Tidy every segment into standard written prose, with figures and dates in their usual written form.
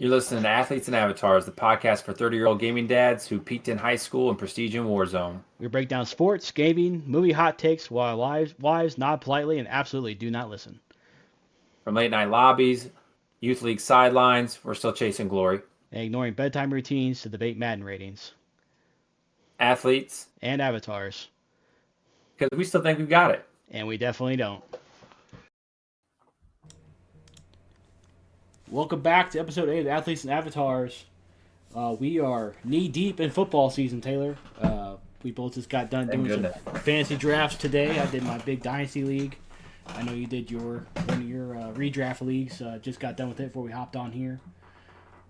You're listening to Athletes and Avatars, the podcast for 30-year-old gaming dads who peaked in high school and prestige in Warzone. We break down sports, gaming, movie hot takes while our wives nod politely and absolutely do not listen. From late night lobbies, youth league sidelines, we're still chasing glory. And ignoring bedtime routines to debate Madden ratings. Athletes and Avatars. Because we still think we've got it. And we definitely don't. Welcome back to episode 8 of Athletes and Avatars. We are knee-deep in football season, Taylor. We both just got done doing some fantasy drafts today. I did my big Dynasty League. I know you did one of your redraft leagues. Just got done with it before we hopped on here.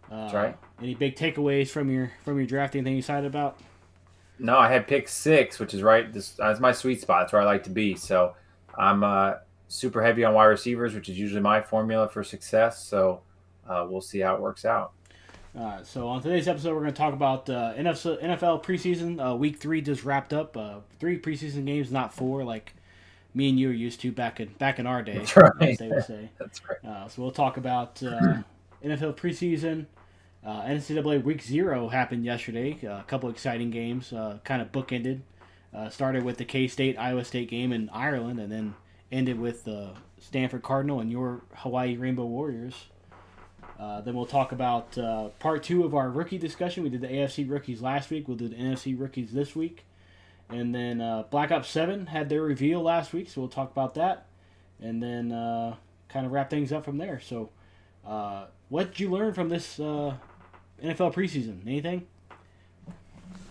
That's right. Any big takeaways from your drafting? Anything you excited about? No, I had pick 6, which is right. That's my sweet spot. That's where I like to be. So I'm super heavy on wide receivers, which is usually my formula for success. So we'll see how it works out. So on today's episode, we're going to talk about NFL preseason. Week 3 just wrapped up. 3 preseason games, not 4, like me and you were used to back in our day. That's right. As they would say. That's right. So we'll talk about NFL preseason. NCAA Week 0 happened yesterday. A couple exciting games, kind of bookended. Started with the K-State-Iowa State game in Ireland, and then ended with the Stanford Cardinal and your Hawaii Rainbow Warriors. Then we'll talk about part 2 of our rookie discussion. We did the AFC rookies last week. We'll do the NFC rookies this week. And then Black Ops 7 had their reveal last week, so we'll talk about that. And then kind of wrap things up from there. So what did you learn from this NFL preseason? Anything?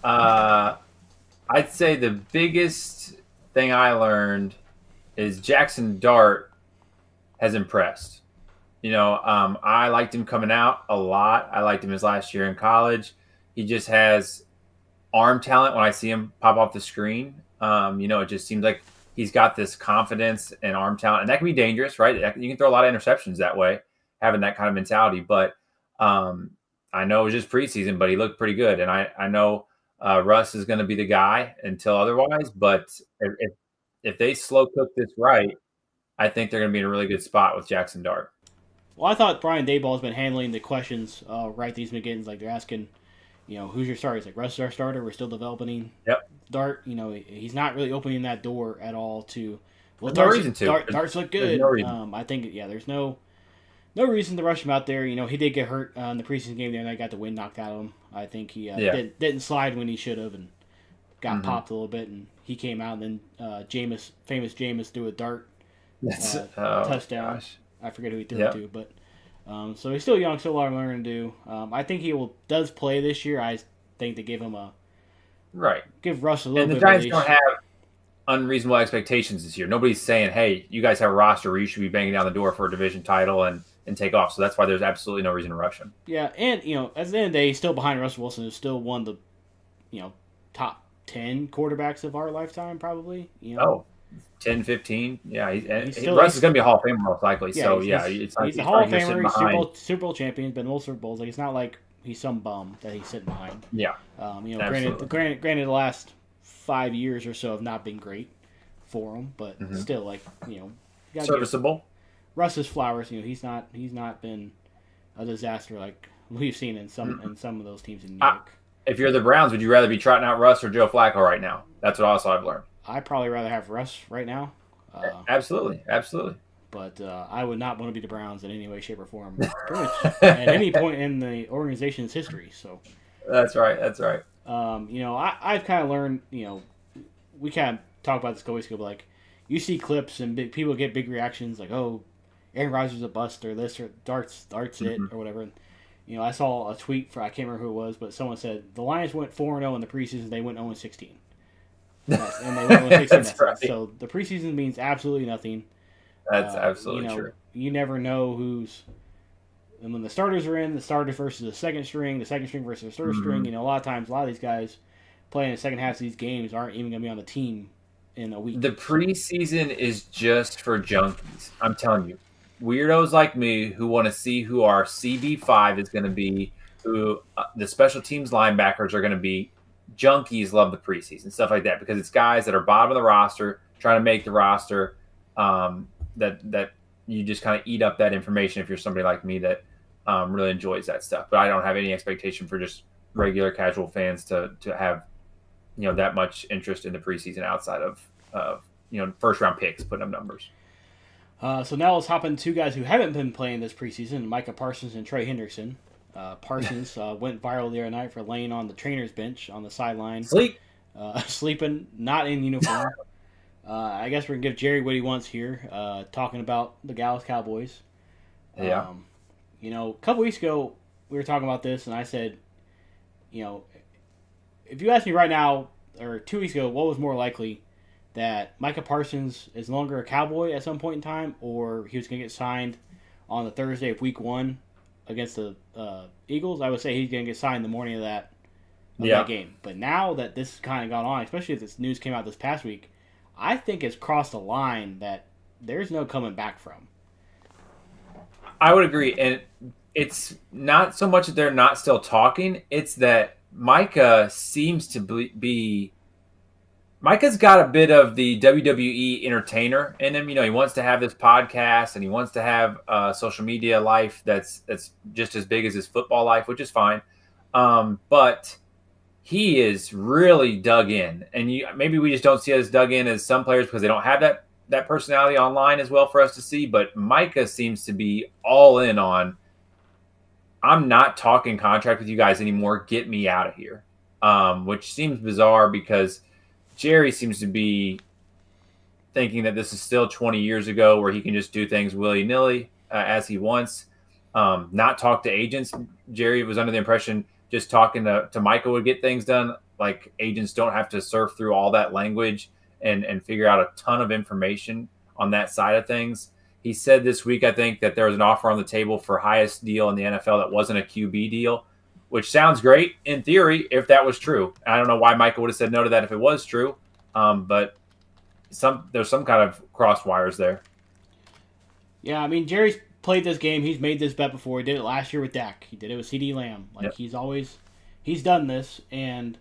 I'd say the biggest thing I learned is Jackson Dart has impressed. You know, I liked him coming out a lot. I liked him his last year in college. He just has arm talent when I see him pop off the screen. It just seems like he's got this confidence and arm talent, and that can be dangerous, right? You can throw a lot of interceptions that way, having that kind of mentality. But I know it was just preseason, but he looked pretty good. And I know Russ is going to be the guy until otherwise. But if they slow cook this right, I think they're going to be in a really good spot with Jackson Dart. Well, I thought Brian Daboll has been handling the questions right these beginnings. Like they're asking, who's your starter? He's like, Russ is our starter. We're still developing. Yep. Dart, he's not really opening that door at all to. Well, there's no reason to. Darts look good. No I think, there's no reason to rush him out there. He did get hurt in the preseason game there, and I got the wind knocked out of him. I think he didn't slide when he should have, and got popped a little bit, and he came out, and then famous Jameis threw a dart touchdown. Gosh. I forget who he threw it to, but so he's still young, still a lot of learning to do. I think he does play this year. I think they give him give Russ a little bit. And the Giants don't have unreasonable expectations this year. Nobody's saying, "Hey, you guys have a roster where you should be banging down the door for a division title and take off." So that's why there's absolutely no reason to rush him. Yeah, and at the end of the day, he's still behind Russell Wilson, who's still one of the top 10 quarterbacks of our lifetime, probably. 10, 15. Yeah, Russ is going to be a Hall of Famer most likely. Yeah, it's like he's a Hall of Famer. He's Super Bowl champion, been multiple Super Bowls. Like it's not like he's some bum that he's sitting behind. Yeah. Granted, the last 5 years or so have not been great for him, but still, serviceable. Russ's flowers. He's not been a disaster like we've seen in some of those teams in New York. If you're the Browns, would you rather be trotting out Russ or Joe Flacco right now? That's what also I've learned. I'd probably rather have Russ right now. Absolutely. But I would not want to be the Browns in any way, shape, or form, pretty much at any point in the organization's history. So that's right. I've kind of learned. We kind of talked about this a couple weeks ago, but like you see clips and people get big reactions, like, "Oh, Aaron Rodgers is a bust," or this, or Dart's it, or whatever. And, I saw a tweet I can't remember who it was, but someone said the Lions went 4-0 in the preseason. They went 0-16. And they went 0-16. That's right. So the preseason means absolutely nothing. That's absolutely true. You never know and when the starters are in, the starter versus the second string versus the third string. A lot of these guys playing the second half of these games aren't even going to be on the team in a week. The preseason is just for junkies. I'm telling you. Weirdos like me who want to see who our CB5 is going to be, who the special teams linebackers are going to be. Junkies love the preseason, stuff like that, because it's guys that are bottom of the roster, trying to make the roster, that you just kind of eat up that information if you're somebody like me that really enjoys that stuff. But I don't have any expectation for just regular casual fans to have that much interest in the preseason outside of first round picks putting up numbers. So now let's hop into two guys who haven't been playing this preseason: Micah Parsons and Trey Hendrickson. Parsons went viral the other night for laying on the trainer's bench on the sideline, sleeping, not in uniform. I guess we're gonna give Jerry what he wants here, talking about the Dallas Cowboys. Yeah. A couple weeks ago we were talking about this, and I said, if you ask me right now, or 2 weeks ago, what was more likely, that Micah Parsons is no longer a Cowboy at some point in time, or he was going to get signed on the Thursday of Week 1 against the Eagles, I would say he's going to get signed the morning of that game. But now that this has kind of gone on, especially if this news came out this past week, I think it's crossed a line that there's no coming back from. I would agree, and it's not so much that they're not still talking, it's that Micah seems to be Micah's got a bit of the WWE entertainer in him. He wants to have this podcast and he wants to have a social media life that's just as big as his football life, which is fine. But he is really dug in, and maybe we just don't see as dug in as some players because they don't have that personality online as well for us to see. But Micah seems to be all in on, I'm not talking contract with you guys anymore. Get me out of here. Which seems bizarre because Jerry seems to be thinking that this is still 20 years ago where he can just do things willy-nilly as he wants, not talk to agents. Jerry was under the impression just talking to Micah would get things done. Like, agents don't have to surf through all that language and figure out a ton of information on that side of things. He said this week, I think, that there was an offer on the table for highest deal in the NFL that wasn't a QB deal, which sounds great in theory if that was true. I don't know why Michael would have said no to that if it was true, but there's some kind of crossed wires there. Yeah, I mean, Jerry's played this game. He's made this bet before. He did it last year with Dak. He did it with CeeDee Lamb. He's done this, and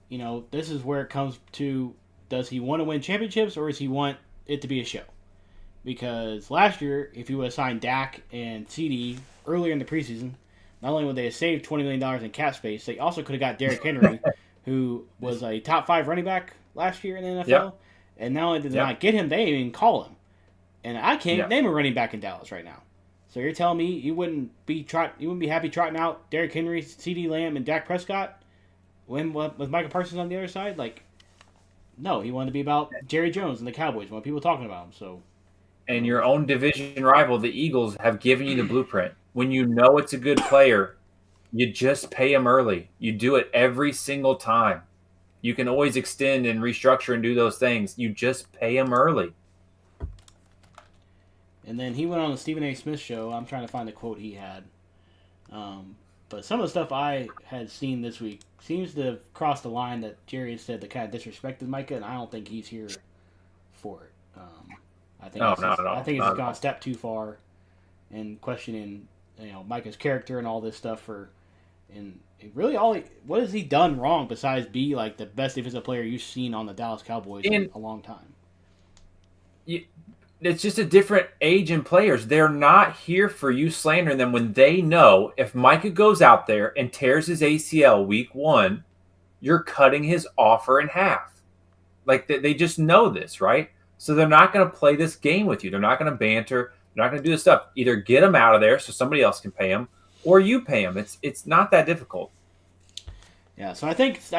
this is where it comes to, does he want to win championships or does he want it to be a show? Because last year, if he would have signed Dak and CD earlier in the preseason, not only would they have saved $20 million in cap space, they also could have got Derrick Henry, who was a top 5 running back last year in the NFL. Yep. And not only did they not get him, they didn't even call him. And I can't name a running back in Dallas right now. So you're telling me you wouldn't be happy trotting out Derrick Henry, CeeDee Lamb, and Dak Prescott with Micah Parsons on the other side? No, he wanted to be about Jerry Jones and the Cowboys when people talking about him. So. And your own division rival, the Eagles, have given you the blueprint. When you know it's a good player, you just pay him early. You do it every single time. You can always extend and restructure and do those things. You just pay him early. And then he went on the Stephen A. Smith show. I'm trying to find the quote he had. But some of the stuff I had seen this week seems to have crossed the line that Jerry had said that kind of disrespected Micah, and I don't think he's here for it. I think it's gone a step too far in questioning, Micah's character and all this stuff. What has he done wrong besides be like the best defensive player you've seen on the Dallas Cowboys in a long time? It's just a different age and players. They're not here for you slandering them when they know if Micah goes out there and tears his ACL week 1, you're cutting his offer in half. Like, they just know this, right? So they're not going to play this game with you. They're not going to banter. They're not going to do this stuff. Either get him out of there so somebody else can pay him, or you pay him. It's not that difficult. Yeah, so I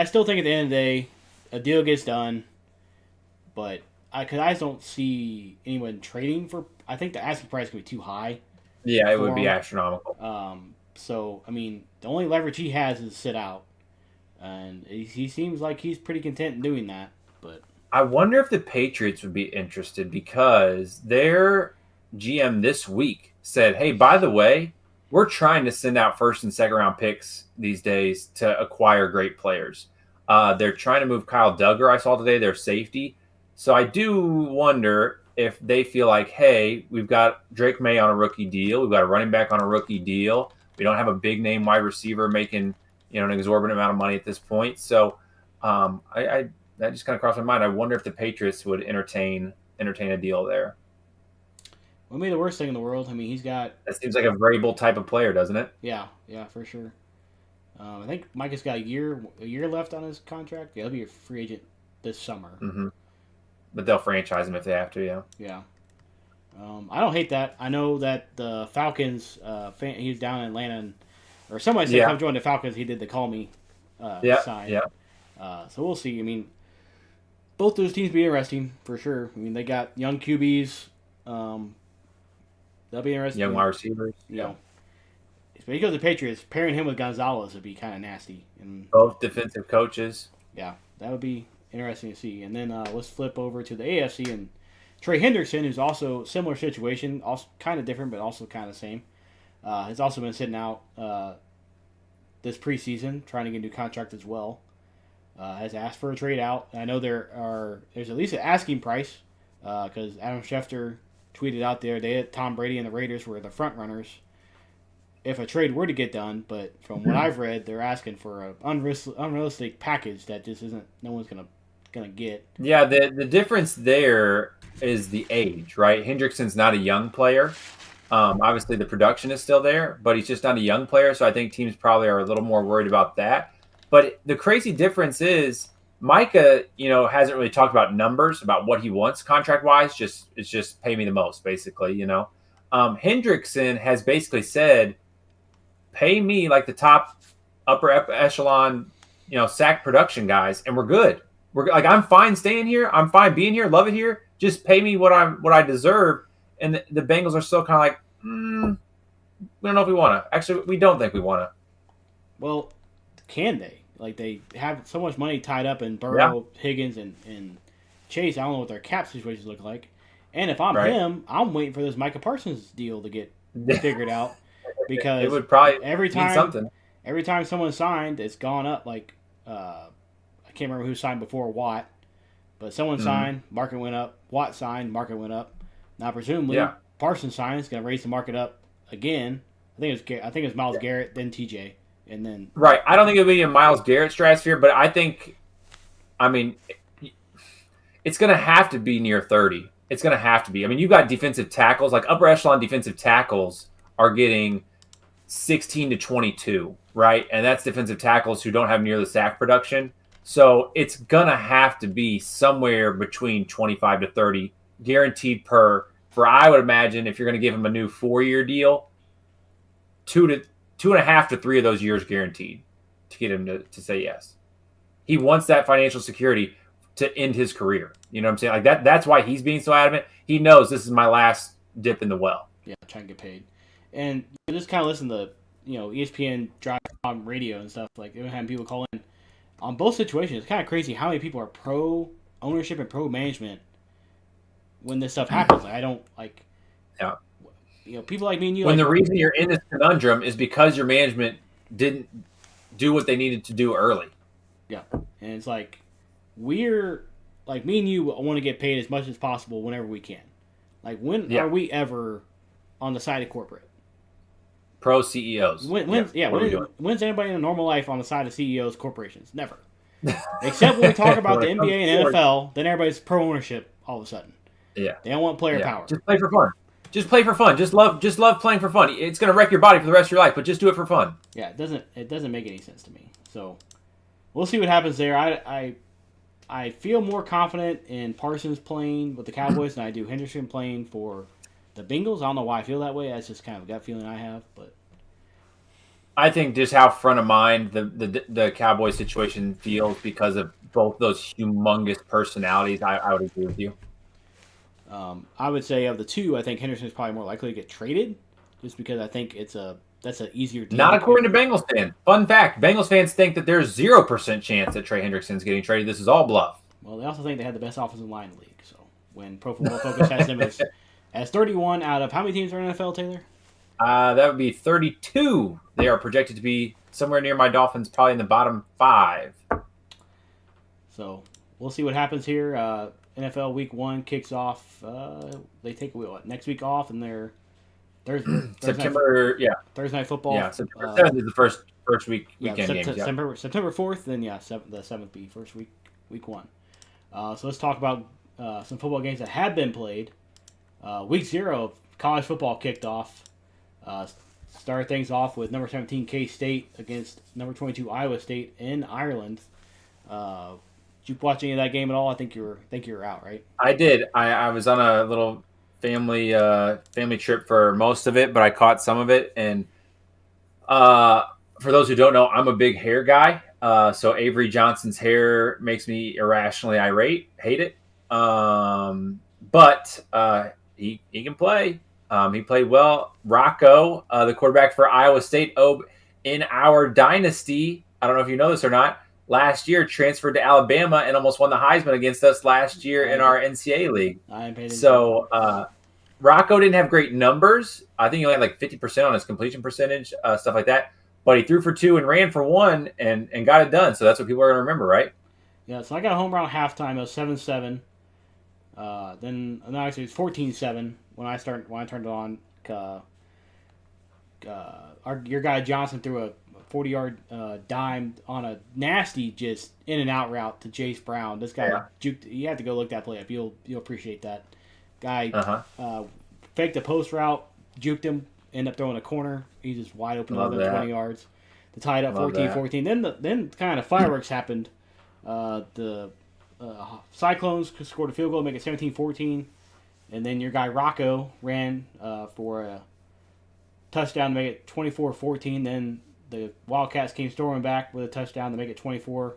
still think at the end of the day, a deal gets done, but I just don't see anyone trading for. I think the asking price could be too high. Yeah, it would be astronomical. So I mean, the only leverage he has is to sit out, and he seems like he's pretty content in doing that. But I wonder if the Patriots would be interested because their GM this week said, "Hey, by the way, we're trying to send out first and second round picks these days to acquire great players. They're trying to move Kyle Duggar. I saw today their safety. So I do wonder if they feel like, hey, we've got Drake May on a rookie deal. We've got a running back on a rookie deal. We don't have a big name wide receiver making an exorbitant amount of money at this point. So that just kind of crossed my mind. I wonder if the Patriots would entertain a deal there. Well, maybe the worst thing in the world. I mean, he's got That seems like a variable type of player, doesn't it? yeah, for sure. I think Micah's got a year left on his contract. Yeah, he'll be a free agent this summer. Mm-hmm. But they'll franchise him if they have to. Yeah. Yeah. I don't hate that. I know that the Falcons, he's down in Atlanta, or somebody said come join the Falcons. He did the call me sign. Yeah. So we'll see. I mean, both those teams be interesting for sure. I mean, they got young QBs. They'll be interesting. Young wide receivers. Yeah. But he goes to the Patriots. Pairing him with Gonzalez would be kind of nasty. And both defensive coaches. Yeah, that would be interesting to see. And then let's flip over to the AFC and Trey Hendrickson, who's also similar situation, also kind of different, but also kind of the same. Has also been sitting out this preseason, trying to get a new contract as well. Has asked for a trade out. I know there's at least an asking price because Adam Schefter tweeted out there that Tom Brady and the Raiders were the front runners if a trade were to get done. But from what I've read, they're asking for an unrealistic package that just isn't. No one's gonna get. Yeah, the difference there is the age, right? Hendrickson's not a young player. Obviously, the production is still there, but he's just not a young player. So I think teams probably are a little more worried about that. But the crazy difference is Micah, hasn't really talked about numbers, about what he wants contract-wise. It's just pay me the most, basically, Hendrickson has basically said, pay me like the top upper echelon, sack production guys, and we're good. We're like, I'm fine staying here. I'm fine being here. Love it here. Just pay me what I deserve. And the Bengals are still kind of like, we don't know if we want to. Actually, we don't think we want to. Well, can they? Like, they have so much money tied up in Burrow, Higgins, and Chase. I don't know what their cap situations look like. And if I'm him, I'm waiting for this Micah Parsons deal to get figured out. Because it would probably every mean something. Every time someone signed, it's gone up. Like, I can't remember who signed before Watt, but someone signed, market went up. Watt signed, market went up. Now, presumably, Parsons signed, it's going to raise the market up again. I think it was Myles Garrett, then TJ, and then right. I don't think it'll be a Myles Garrett stratosphere, but it's going to have to be near 30. It's going to have to be. I mean, you've got defensive tackles, like upper echelon defensive tackles are getting 16 to 22, right? And that's defensive tackles who don't have near the sack production. So it's going to have to be somewhere between 25 to 30 guaranteed for I would imagine if you're going to give him a new 4-year deal, 2.5 to 3 of those years guaranteed to get him to say yes. He wants that financial security to end his career. You know what I'm saying? Like that's why he's being so adamant. He knows this is my last dip in the well. Yeah, trying to get paid. And you just kind of listen to, ESPN drive on radio and stuff. Like, they're having people call in on both situations. It's kind of crazy how many people are pro ownership and pro management when this stuff happens. Like, I don't like. Yeah. People like me and you. When the reason you're in this conundrum is because your management didn't do what they needed to do early. Yeah, and it's like we're like me and you want to get paid as much as possible whenever we can. Like, when are we ever on the side of corporate? Pro CEOs. When's anybody in a normal life on the side of CEOs, corporations? Never. Except when we talk about the NBA and NFL, then everybody's pro ownership all of a sudden. Yeah. They don't want player power. Just play for fun. Just play for fun. Just love playing for fun. It's going to wreck your body for the rest of your life, but just do it for fun. Yeah, it doesn't make any sense to me. So we'll see what happens there. I feel more confident in Parsons playing with the Cowboys than I do Henderson playing for the Bengals. I don't know why I feel that way. That's just kind of a gut feeling I have, but I think just how front of mind the Cowboys situation feels because of both those humongous personalities. I would agree with you. I would say of the two, I think Henderson is probably more likely to get traded, just because I think that's an easier deal. Not according to Bengals fans. Fun fact: Bengals fans think that there's 0% chance that Trey Hendrickson's getting traded. This is all bluff. Well, they also think they had the best offensive line in the league. So when Pro Football Focus has them as 31 out of how many teams are in the NFL, Taylor? That would be 32. They are projected to be somewhere near my Dolphins, probably in the bottom 5. So we'll see what happens here. NFL Week 1 kicks off. They take next week off, and they're Thursday Thursday Night Football. Yeah, September 7th is the first weekend game. September 4th. Then the 7th be first week 1. So let's talk about some football games that have been played. Week 0 college football kicked off. Started things off with number 17 K-State against number 22 Iowa State in Ireland. Did you watch any of that game at all? I think you were out, right? I did. I was on a little family trip for most of it, but I caught some of it. And for those who don't know, I'm a big hair guy. So Avery Johnson's hair makes me irrationally irate. Hate it. But he can play. He played well. Rocco, the quarterback for Iowa State, in our dynasty, I don't know if you know this or not, last year transferred to Alabama and almost won the Heisman against us last year in our NCAA league. So Rocco didn't have great numbers. I think he only had like 50% on his completion percentage, stuff like that. But he threw for 2 and ran for 1 and got it done. So that's what people are going to remember, right? Yeah, so I got a home run at halftime. It was 7-7. Then actually it was 14-7 when I turned it on. Your guy Johnson threw a 40-yard dime on a nasty just in and out route to Jace Brown. This guy juked. You have to go look that play up. You'll appreciate that. Guy faked the post route, juked him, ended up throwing a corner. He's just wide open over 20 yards to tie it up 14-14. Then kind of fireworks happened. The Cyclones scored a field goal to make it 17-14. And then your guy Rocco ran for a touchdown to make it 24-14. Then the Wildcats came storming back with a touchdown to make it 24-21,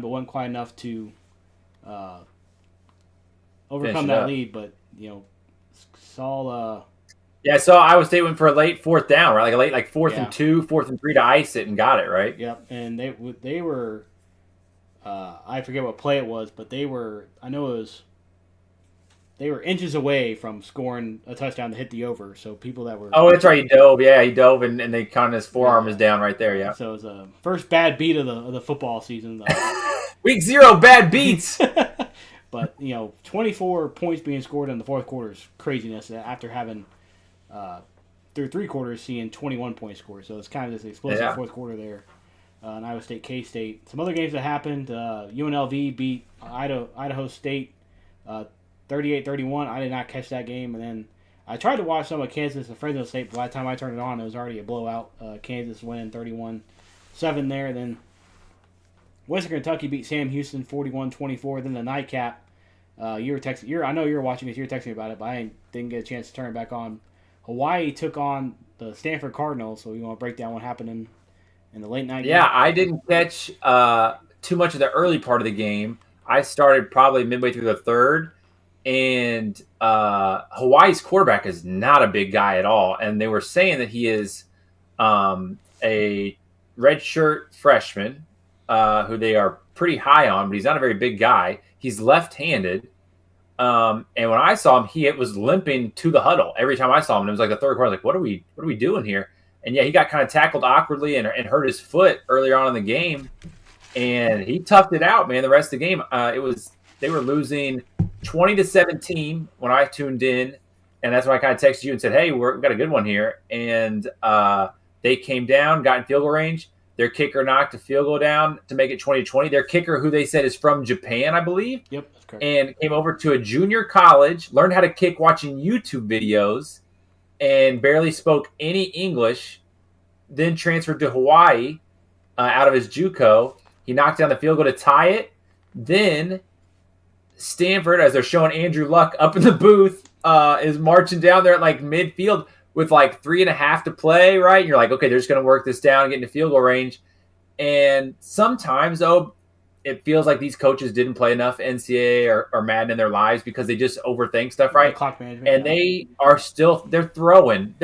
but wasn't quite enough to overcome that lead. But, saw... I saw Iowa State went for a late 4th down, right? Like a late 4th and 2, 4th and 3 to ice it and got it, right? Yep, and they were... I forget what play it was, but they were inches away from scoring a touchdown to hit the over. So people that were that's right, he dove. Yeah, he dove, and they kind of his forearm is down right there. Yeah. So it was a first bad beat of the football season. Week 0 bad beats. But 24 points being scored in the fourth quarter is craziness. After having through 3 quarters seeing 21 points scored, so it's kind of this explosive fourth quarter there. In Iowa State, K-State. Some other games that happened, UNLV beat Idaho State 38-31. I did not catch that game. And then I tried to watch some of Kansas and Fresno State, but by the time I turned it on, it was already a blowout. Kansas winning 31-7 there. Then Western Kentucky beat Sam Houston 41-24. Then the nightcap, you were texting. I know you were watching it. You were texting me about it, but I didn't get a chance to turn it back on. Hawaii took on the Stanford Cardinals, so you want to break down what happened in the late night game? Yeah, I didn't catch too much of the early part of the game. I started probably midway through the third, and Hawaii's quarterback is not a big guy at all, and they were saying that he is a redshirt freshman who they are pretty high on, but he's not a very big guy. He's left-handed, and when I saw him, he was limping to the huddle every time I saw him. It was like the third quarter. I was like, what are we doing here? And yeah, he got kind of tackled awkwardly and hurt his foot earlier on in the game, and he toughed it out, man. The rest of the game, they were losing 20-17 when I tuned in, and that's when I kind of texted you and said, "Hey, we've got a good one here." And they came down, got in field goal range. Their kicker knocked a field goal down to make it 20-20. Their kicker, who they said is from Japan, I believe, yep, that's correct, and came over to a junior college, learned how to kick watching YouTube videos, and barely spoke any English, then transferred to Hawaii out of his JUCO. He knocked down the field goal to tie it. Then Stanford, as they're showing Andrew Luck up in the booth, is marching down there at like midfield with like 3.5 to play, right? And you're like, okay, they're just going to work this down and get into field goal range. And sometimes, it feels like these coaches didn't play enough NCAA or Madden in their lives because they just overthink stuff, right? Clock management, and they are still they're throwing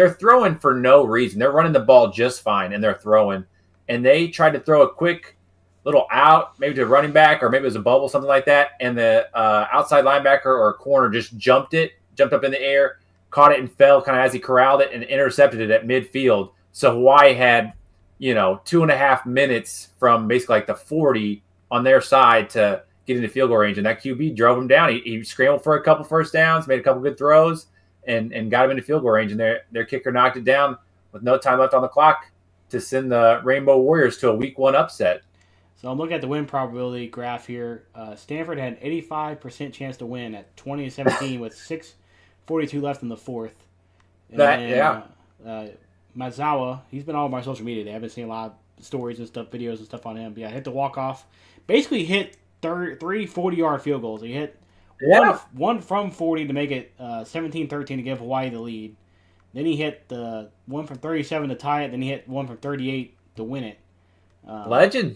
for no reason. They're running the ball just fine, and they're throwing. And they tried to throw a quick little out, maybe to a running back, or maybe it was a bubble, something like that. And the outside linebacker or corner just jumped up in the air, caught it and fell kind of as he corralled it and intercepted it at midfield. So Hawaii had, 2.5 minutes from basically like the 40 on their side to get into field goal range, and that QB drove him down. He scrambled for a couple first downs, made a couple good throws, and got him into field goal range. And their kicker knocked it down with no time left on the clock to send the Rainbow Warriors to a Week 1 upset. So I'm looking at the win probability graph here. Stanford had an 85% chance to win at 20-17 with 42 left in the fourth. And Mazawa, he's been all over my social media today. I've been seeing a lot of stories and stuff, videos and stuff on him. But yeah, hit the walk-off. Basically hit three 40-yard field goals. He hit one from 40 to make it 17-13 to give Hawaii the lead. Then he hit the one from 37 to tie it. Then he hit one from 38 to win it. Legend.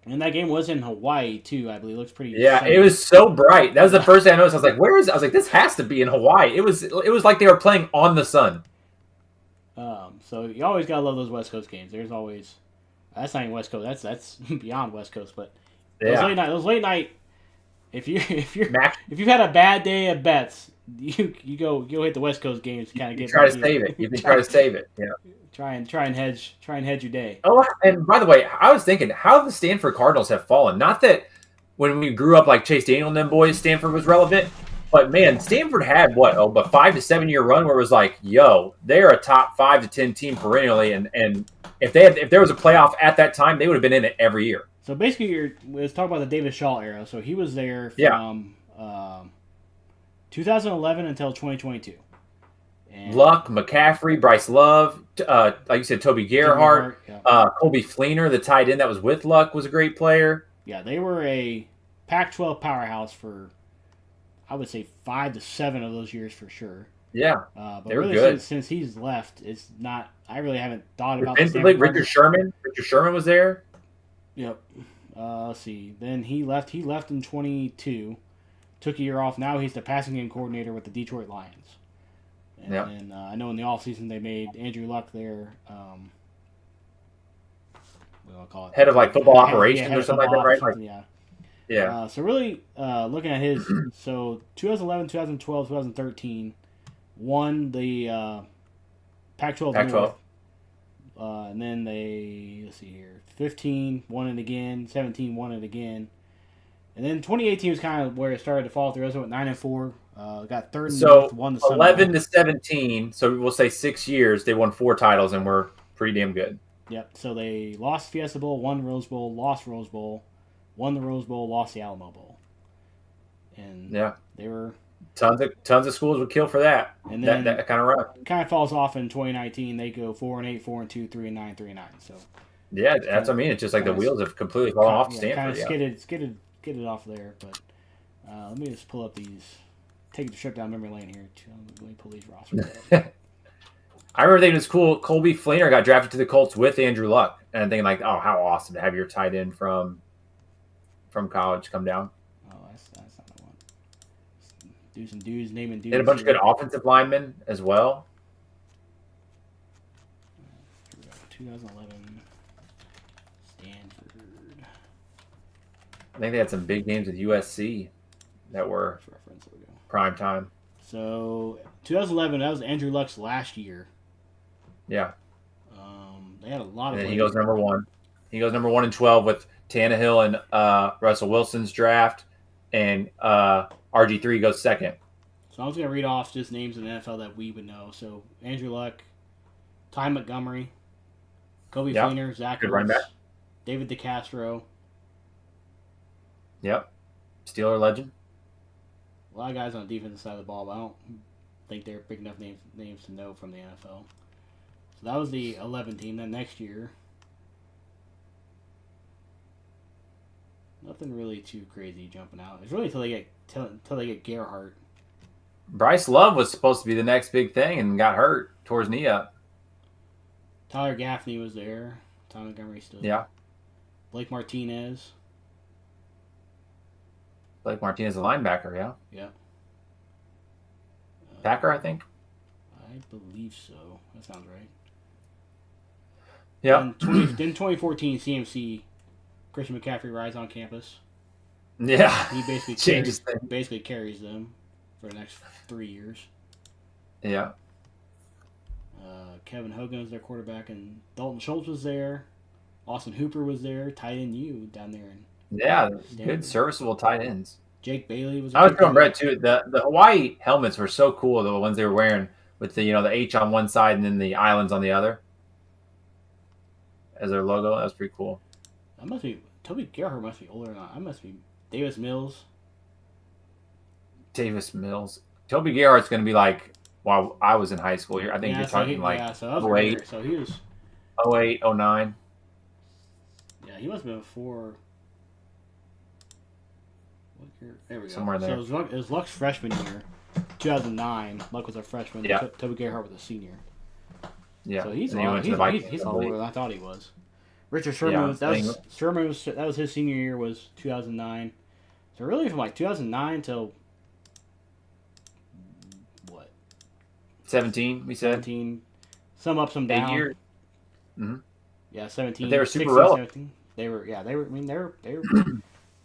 And that game was in Hawaii too, I believe. It looks pretty. Yeah, sunny. it was so bright. That was the first thing I noticed. I was like, "Where is it?" I was like, "This has to be in Hawaii." It was like they were playing on the sun. So you always gotta love those West Coast games. There's always that's not even West Coast. That's beyond West Coast. But those late night. If you've had a bad day of bets, you go hit the West Coast games to kind of get. Try to save it. You can try to save it. Yeah. Try and hedge your day. Oh, and by the way, I was thinking how the Stanford Cardinals have fallen. Not that when we grew up like Chase Daniel and them boys, Stanford was relevant. But man, Stanford had a 5 to 7 year run where it was like, yo, they're a top 5 to 10 team perennially, and if there was a playoff at that time, they would have been in it every year. So basically, let's talk about the Davis Shaw era. So he was there from 2011 until 2022. And Luck, McCaffrey, Bryce Love, like you said, Toby Gerhardt, Colby Fleener, the tight end that was with Luck, was a great player. Yeah, they were a Pac-12 powerhouse for, I would say, 5 to 7 of those years for sure. Yeah, but they were really good. Since he's left, it's not. I really haven't thought about. Richard Sherman was there. Yep. Let's see. Then he left. He left in 22. Took a year off. Now he's the passing game coordinator with the Detroit Lions. And then I know in the offseason they made Andrew Luck their what do I call it? Head of like football operations or something like that, right? Yeah. So really, looking at his 2011, 2012, 2013, won the Pac-12 North. And then let's see here, 15 won it again, 17 won it again, and then 2018 was kind of where it started to fall through. It went 9-4, got third in the North, won the Sun 11 to 17. So we'll say 6 years they won 4 titles and were pretty damn good. Yep. So they lost Fiesta Bowl, won Rose Bowl, lost Rose Bowl, won the Rose Bowl, lost the Alamo Bowl, and they were. Tons of schools would kill for that. And then that kind of run. Kind of falls off in 2019. They go 4-8, 4-2, 3-9, 3-9. So yeah, that's what I mean. It's just like the wheels have completely fallen off Stanford. Kind of skidded off there. But let me just pull up these. Take the trip down memory lane here. Let me pull these rosters up. I remember thinking it was cool. Colby Fleener got drafted to the Colts with Andrew Luck, and I'm thinking like, oh, how awesome to have your tight end from college come down. That's not the one. Do some dudes, naming dudes. They had a bunch of good offensive linemen as well. 2011 Stanford. I think they had some big names with USC that were prime time. So 2011, that was Andrew Luck's last year. Yeah. They had a lot of. And he goes number 1. He goes number 1 in 12 with Tannehill and Russell Wilson's draft, and RG3 goes second. So I was going to read off just names in the NFL that we would know. So Andrew Luck, Ty Montgomery, Kobe Fleener, Zach Ertz, David DeCastro. Yep. Steeler legend. A lot of guys on the defensive side of the ball, but I don't think they're big enough names to know from the NFL. So that was the 11 team. Then next year, nothing really too crazy jumping out. It's really until they get Gerhardt. Bryce Love was supposed to be the next big thing and got hurt, tore his knee up. Tyler Gaffney was there. Ty Montgomery still. Yeah. Blake Martinez. Blake Martinez, a linebacker, yeah. Yeah. Packer, I think. I believe so. That sounds right. Yeah. Then 2014 CMC, Christian McCaffrey rides on campus. Yeah. He basically carries them for the next 3 years. Yeah. Kevin Hogan was their quarterback, and Dalton Schultz was there. Austin Hooper was there. Tight end U down there. Yeah, good serviceable tight ends. Jake Bailey was. I was telling Brett too. The Hawaii helmets were so cool. The ones they were wearing with the the H on one side and then the islands on the other as their logo. That was pretty cool. That must be Toby Gerhardt. Must be older than I must be Davis Mills. Toby Gerhardt's going to be like while I was in high school here. I think you're talking so that was earlier. So he was 08, 09. Yeah, he must have been before. What year? There we go. Somewhere there. So it was Luck's freshman year, 2009. Luck was a freshman. Yeah. Toby Gerhardt was a senior. Yeah. So he's a lot older than I thought he was. Richard Sherman that was his senior year, was 2009. So really from like 2009 till what? 17, we said. 17. Some up, some down. 8 years. Mm-hmm. Yeah, 17. But they were 16, super relevant. 17. They were. They were.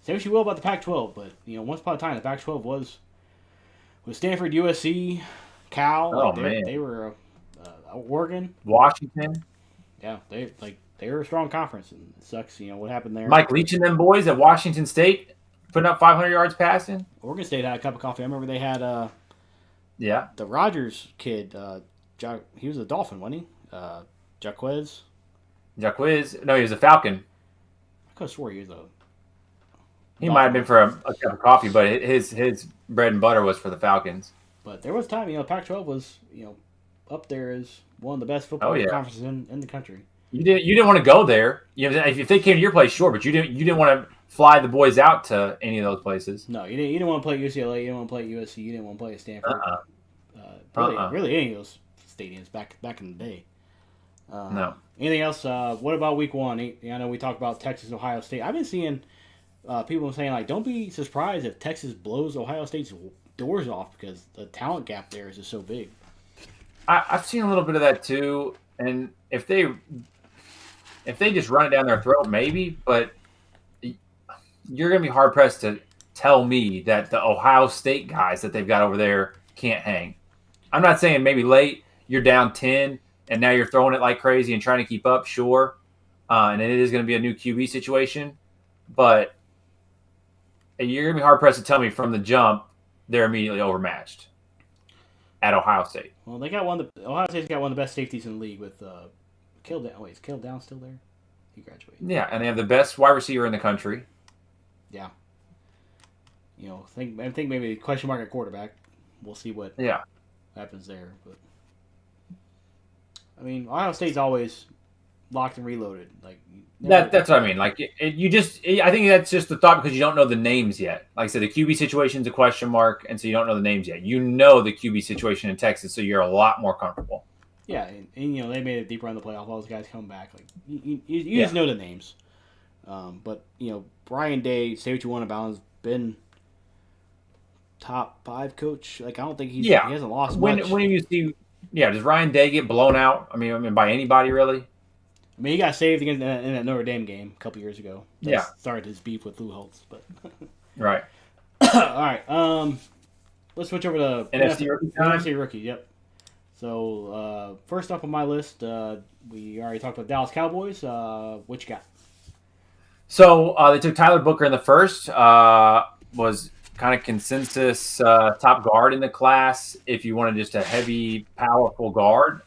Say what you will about the Pac-12, but once upon a time the Pac-12 was Stanford, USC, Cal. Oh, man, man, they were Oregon, Washington. Yeah, they were a strong conference, and it sucks. What happened there? Mike Leach and them boys at Washington State putting up 500 yards passing. Oregon State had a cup of coffee. I remember they had the Rogers kid. He was a Dolphin, wasn't he? Jaquez. No, he was a Falcon. I could have swore he was a. He might have been for a cup of coffee, but his bread and butter was for the Falcons. But there was time, Pac-12 was, up there as one of the best football conferences in the country. You didn't want to go there. If they came to your place, sure, but you didn't want to fly the boys out to any of those places. No, you didn't want to play at UCLA. You didn't want to play at USC. You didn't want to play at Stanford. Really, any of those stadiums back in the day. No. Anything else? What about week one? I know we talked about Texas, Ohio State. I've been seeing people saying, like, don't be surprised if Texas blows Ohio State's doors off because the talent gap there is just so big. I've seen a little bit of that too, and if they just run it down their throat, maybe, but you're going to be hard pressed to tell me that the Ohio State guys that they've got over there can't hang. I'm not saying maybe late you're down 10 and now you're throwing it like crazy and trying to keep up, sure, and it is going to be a new QB situation, but you're going to be hard pressed to tell me from the jump they're immediately overmatched at Ohio State. Well, Ohio State's got one of the best safeties in the league with Kildown. Wait, is Kildown still there? He graduated. Yeah, and they have the best wide receiver in the country. Yeah. I think maybe a question mark at quarterback. We'll see what happens there. But Ohio State's always locked and reloaded. Like that's what I mean. Like I think that's just the thought because you don't know the names yet. Like I said, the QB situation's a question mark, and so you don't know the names yet. You know the QB situation in Texas, so you're a lot more comfortable. Yeah, and they made it deeper in the playoff. All those guys come back. Like you just know the names. But Brian Day, say what you want about him, has been top 5 coach. Like I don't think he hasn't lost much. When you see, does Ryan Day get blown out? I mean, by anybody really? He got saved in that Notre Dame game a couple years ago. That started his beef with Lou Holtz, but right. All right. Let's switch over to NFC rookie time. NFC rookie. Yep. So first up on my list, we already talked about Dallas Cowboys. What you got? So they took Tyler Booker in the first. Was kind of consensus top guard in the class if you wanted just a heavy, powerful guard,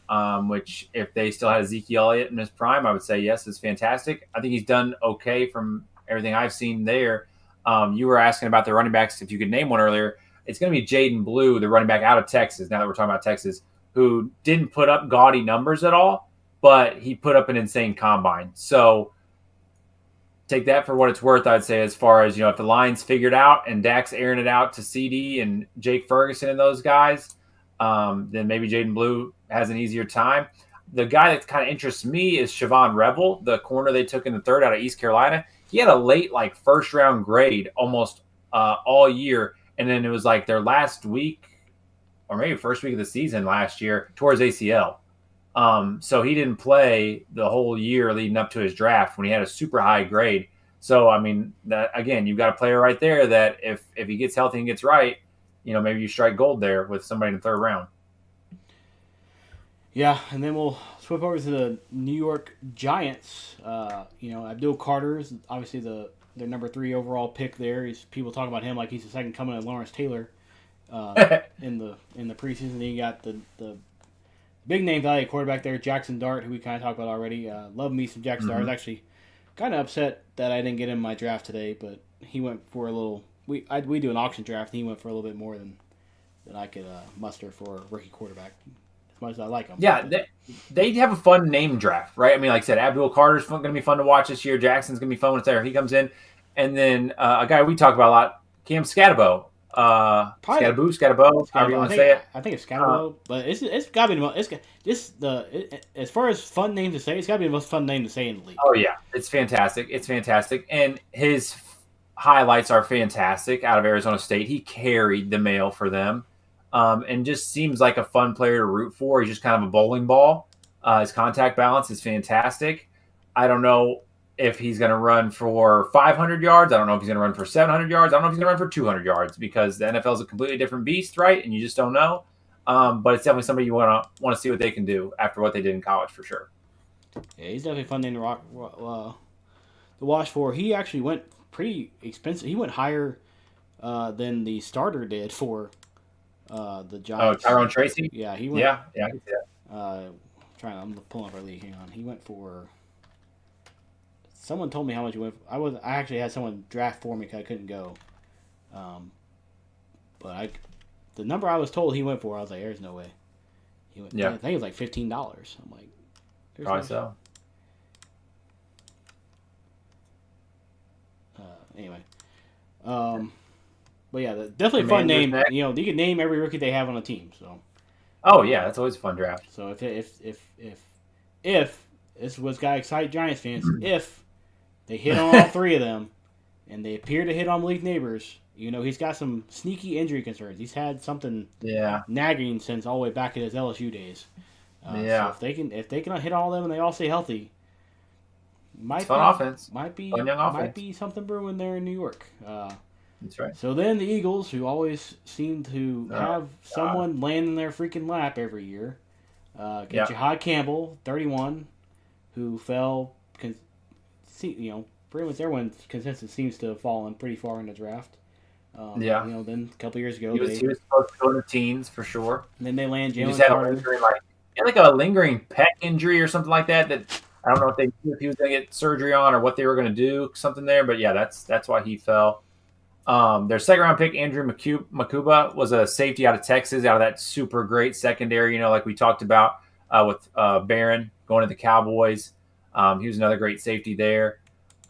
which if they still had Ezekiel Elliott in his prime, I would say yes, is fantastic. I think he's done okay from everything I've seen there. You were asking about the running backs, if you could name one earlier. It's going to be Jaden Blue, the running back out of Texas, now that we're talking about Texas, who didn't put up gaudy numbers at all, but he put up an insane combine. So take that for what it's worth, I'd say, as far as, if the line's figured out and Dak's airing it out to CD and Jake Ferguson and those guys, then maybe Jaden Blue has an easier time. The guy that kind of interests me is Siobhan Rebel, the corner they took in the third out of East Carolina. He had a late, first-round grade almost all year, and then it was their last week or maybe first week of the season last year towards ACL. So he didn't play the whole year leading up to his draft when he had a super high grade. So, that again, you've got a player right there that if he gets healthy and gets right, maybe you strike gold there with somebody in the third round. Yeah, and then we'll flip over to the New York Giants. Abdul Carter is obviously their number 3 overall pick there. People talk about him like he's the second coming of Lawrence Taylor in the preseason. Then you got the big name value quarterback there, Jackson Dart, who we kind of talked about already. Love me some Jackson Dart. I was actually kind of upset that I didn't get him in my draft today, but he went for a little. We do an auction draft, and he went for a little bit more than that I could muster for a rookie quarterback. As much as I like him. Yeah, they have a fun name draft, right? I mean, like I said, Abdul Carter's going to be fun to watch this year. Jackson's going to be fun when it's there. He comes in. And then a guy we talk about a lot, Cam Scatabo. Scatabo, however you want to say it. I think it's Scatabo, but it's got to be the most. As far as fun name to say, it's got to be the most fun name to say in the league. Oh yeah, it's fantastic. It's fantastic, and his highlights are fantastic. Out of Arizona State, he carried the mail for them, and just seems like a fun player to root for. He's just kind of a bowling ball. His contact balance is fantastic. I don't know if he's going to run for 500 yards. I don't know if he's going to run for 700 yards. I don't know if he's going to run for 200 yards because the NFL is a completely different beast, right? And you just don't know. But it's definitely somebody you want to see what they can do after what they did in college for sure. Yeah, he's definitely a fun name to watch for. He actually went pretty expensive. He went higher than the starter did for the Giants. Oh, Tyrone Tracy? Yeah, he went. Yeah, I can see that. I'm pulling up our league. Hang on. He went for. Someone told me how much he went. I actually had someone draft for me because I couldn't go. But the number I was told he went for, I was like, "There's no way." He went. Yeah. I think it was like $15. I'm like, probably so. Anyway, but yeah, definitely a fun name. Next. You can name every rookie they have on a team. So. Oh yeah, that's always a fun draft. So if this was got to excite Giants fans, if they hit on all three of them, and they appear to hit on Malik Neighbors, he's got some sneaky injury concerns. He's had something nagging since all the way back in his LSU days. So if they can hit all of them and they all stay healthy, offense. Might be something brewing there in New York. That's right. So then the Eagles, who always seem to have someone land in their freaking lap every year, get Jahad Campbell, 31, who fell. Pretty much everyone's consensus seems to have fallen pretty far in the draft. Then a couple years ago, he was supposed to go in the teens for sure. And then they land Jalen Carter. He had a lingering pec injury or something like that. That I don't know if he was going to get surgery on or what they were going to do, something there. But yeah, that's why he fell. Their second round pick, Andrew Makuba, was a safety out of Texas, out of that super great secondary. Like we talked about with Barron going to the Cowboys. He was another great safety there.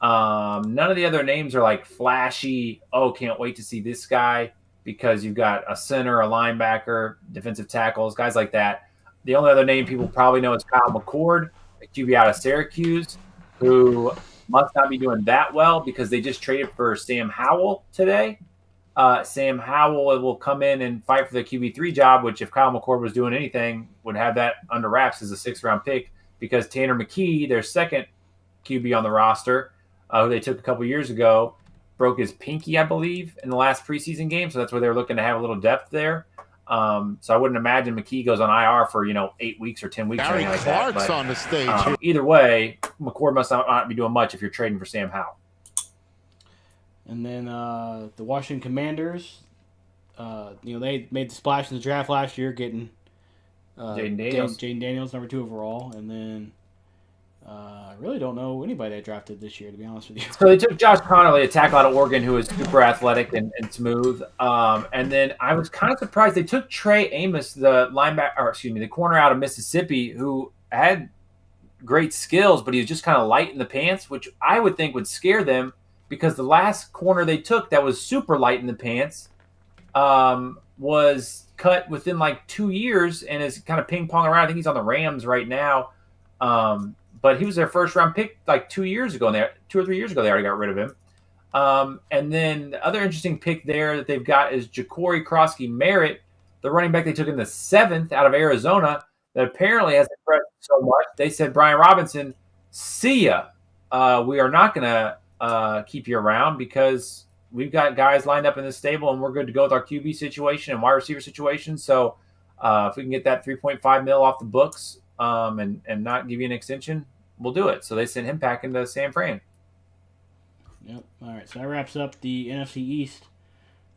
None of the other names are like flashy. Oh, can't wait to see this guy, because you've got a center, a linebacker, defensive tackles, guys like that. The only other name people probably know is Kyle McCord, a QB out of Syracuse, who must not be doing that well because they just traded for Sam Howell today. Sam Howell will come in and fight for the QB3 job, which if Kyle McCord was doing anything, would have that under wraps as a 6th round pick, because Tanner McKee, their second QB on the roster, who they took a couple years ago, broke his pinky, I believe, in the last preseason game. So that's where they were looking to have a little depth there. So I wouldn't imagine McKee goes on IR for 8 weeks or 10 weeks. Barry or anything Clark's like that. But, on the stage. Either way, McCord must not be doing much if you're trading for Sam Howell. And then the Washington Commanders, they made the splash in the draft last year, getting Jaden Daniels, number 2 overall, and then I really don't know anybody they drafted this year, to be honest with you. So they took Josh Connolly, a tackle out of Oregon, who is super athletic and smooth. And then I was kind of surprised they took Trey Amos, the corner out of Mississippi, who had great skills, but he was just kind of light in the pants, which I would think would scare them, because the last corner they took that was super light in the pants was cut within 2 years and is kind of ping-pong around. I think he's on the Rams right now. But he was their first-round pick 2 years ago. 2 or 3 years ago, they already got rid of him. And then the other interesting pick there that they've got is Ja'Cory Krosky-Merritt, the running back they took in the 7th out of Arizona, that apparently has impressed so much. They said, Brian Robinson, see ya. We are not going to keep you around because we've got guys lined up in the stable and we're good to go with our QB situation and wide receiver situation. So if we can get that $3.5 million off the books and not give you an extension, we'll do it. So they sent him back into San Fran. Yep. All right. So that wraps up the NFC East.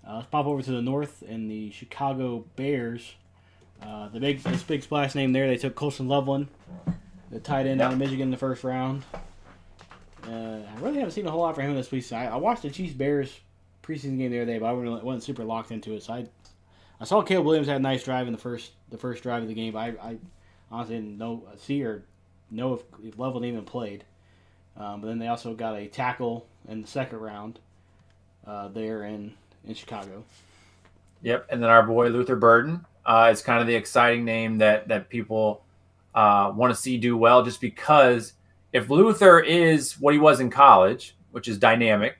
Let's pop over to the North and the Chicago Bears. This big splash name there. They took Colson Loveland, the tight end out of Michigan in the first round. I really haven't seen a whole lot for him this week. I watched the Chiefs-Bears preseason game the other day, but I wasn't super locked into it. So I I saw Caleb Williams had a nice drive in the first drive of the game. I honestly didn't know if Level even played. But then they also got a tackle in the second round there in Chicago. Yep, and then our boy Luther Burden is kind of the exciting name that people want to see do well, just because if Luther is what he was in college, which is dynamic,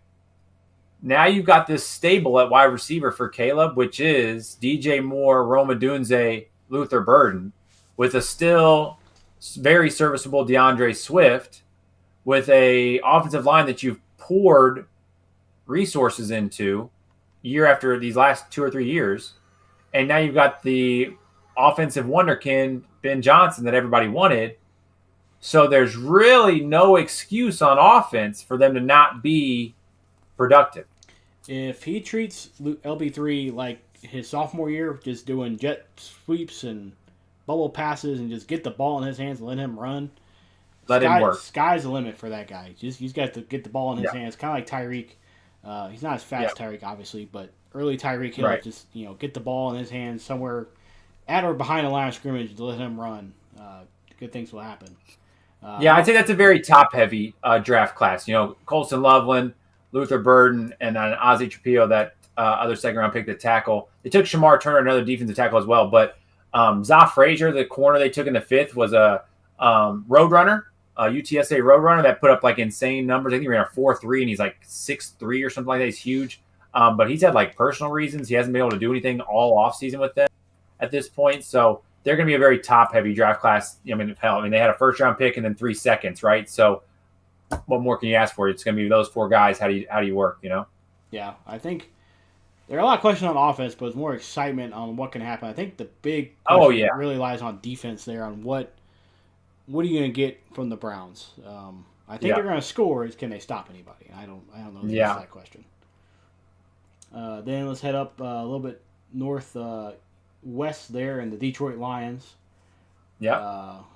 now you've got this stable at wide receiver for Caleb, which is DJ Moore, Roma Dunze, Luther Burden, with a still very serviceable DeAndre Swift, with a offensive line that you've poured resources into year after these last 2 or 3 years. And now you've got the offensive wonderkind, Ben Johnson, that everybody wanted. So there's really no excuse on offense for them to not be productive. If he treats LB3 like his sophomore year, just doing jet sweeps and bubble passes and just get the ball in his hands and let him run, Let him work. Sky's the limit for that guy. He's got to get the ball in his hands, kind of like Tyreek. He's not as fast as Tyreek, obviously, but early Tyreek Hill, just get the ball in his hands somewhere at or behind the line of scrimmage to let him run. Good things will happen. I'd say that's a very top-heavy draft class. Colston Loveland, Luther Burden, and then Ozzie Trapillo, that other second-round pick to tackle. They took Shamar Turner, another defensive tackle as well. But Zoff Frazier, the corner they took in the 5th, was a roadrunner, a UTSA roadrunner that put up like insane numbers. I think he ran a 4.3, and he's like 6'3" or something like that. He's huge. But he's had like personal reasons. He hasn't been able to do anything all offseason with them at this point. So they're going to be a very top-heavy draft class. They had a first-round pick and then 3 seconds, right? So what more can you ask for? It's going to be those 4 guys. How do you work, Yeah, I think there are a lot of questions on offense, but it's more excitement on what can happen. I think the big question really lies on defense there, on what are you going to get from the Browns? I think they're going to score. Can they stop anybody? I don't know the answer to that question. Then let's head up a little bit north west there in the Detroit Lions.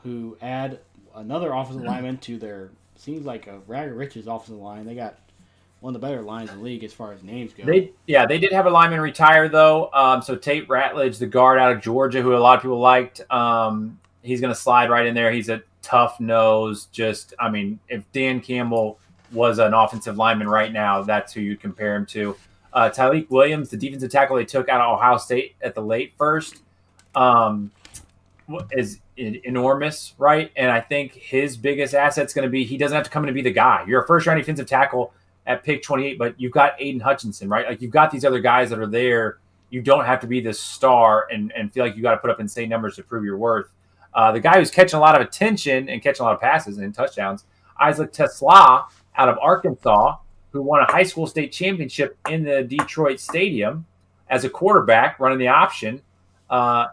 Who add another offensive lineman to their, seems like a rag of riches offensive line. They got one of the better lines in the league as far as names go. They did have a lineman retire, though. So Tate Ratledge, the guard out of Georgia, who a lot of people liked, he's going to slide right in there. He's a tough nose. If Dan Campbell was an offensive lineman right now, that's who you'd compare him to. Tyleik Williams, the defensive tackle they took out of Ohio State at the late first, is enormous, right? And I think his biggest asset's going to be he doesn't have to come in and be the guy. You're a first-round defensive tackle at pick 28, but you've got Aiden Hutchinson, right? Like, you've got these other guys that are there. You don't have to be the star and feel like you got to put up insane numbers to prove your worth. The guy who's catching a lot of attention and catching a lot of passes and touchdowns, Isaac Tesla out of Arkansas, who won a high school state championship in the Detroit Stadium as a quarterback running the option,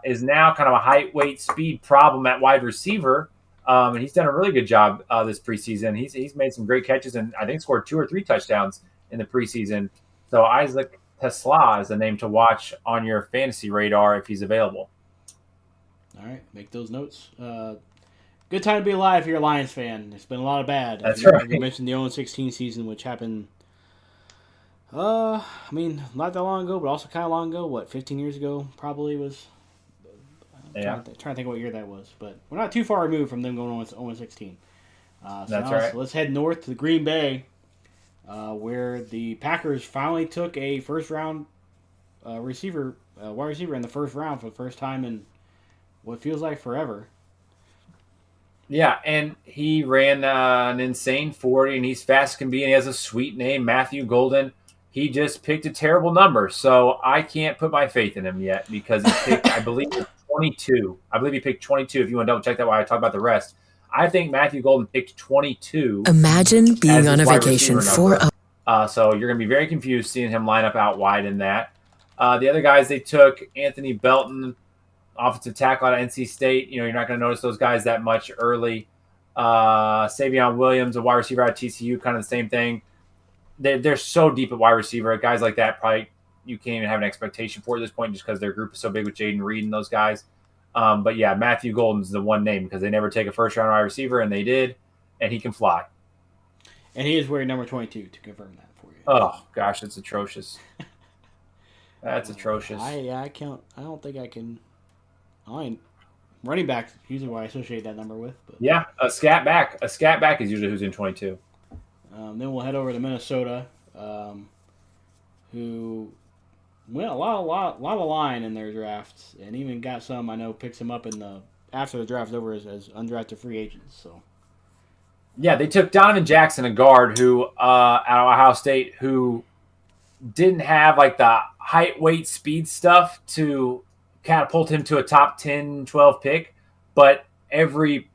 is now kind of a height, weight, speed problem at wide receiver. And he's done a really good job this preseason. He's made some great catches and I think scored 2 or 3 touchdowns in the preseason. So Isaac Tesla is the name to watch on your fantasy radar if he's available. All right, make those notes. Good time to be alive if you're a Lions fan. There's been a lot of bad. That's right. You mentioned the 0-16 season, which happened, not that long ago, but also kind of long ago. 15 years ago probably was. Trying to think what year that was. But we're not too far removed from them going 0-16. That's right. Let's head north to Green Bay, where the Packers finally took a first-round wide receiver in the first round for the first time in what feels like forever. Yeah, and he ran an insane 40, and he's fast as can be, and he has a sweet name, Matthew Golden. He just picked a terrible number, so I can't put my faith in him yet because he picked, I believe, 22. I believe he picked 22. If you want to double-check that while I talk about the rest. I think Matthew Golden picked 22. Imagine being on a vacation for so you're going to be very confused seeing him line up out wide in that. The other guys they took, Anthony Belton, offensive tackle out of NC State. You're not going to notice those guys that much early. Savion Williams, a wide receiver out of TCU, kind of the same thing. They're so deep at wide receiver. Guys like that probably you can't even have an expectation for at this point just because their group is so big with Jaden Reed and those guys. But yeah, Matthew Golden's the one name because they never take a first-round wide receiver, and they did, and he can fly. And he is wearing number 22 to confirm that for you. Oh, gosh, it's atrocious. That's atrocious. I can't. I don't think I can. Running back usually what I associate that number with. But Yeah, a scat back. A scat back is usually who's in 22. then we'll head over to Minnesota, who went a lot of line in their drafts, and even got some. I know picked some up after the draft's over as undrafted free agents. So Yeah, they took Donovan Jackson, a guard who out of Ohio State, who didn't have like the height, weight, speed stuff to catapult him to a top 10, 12 pick. But every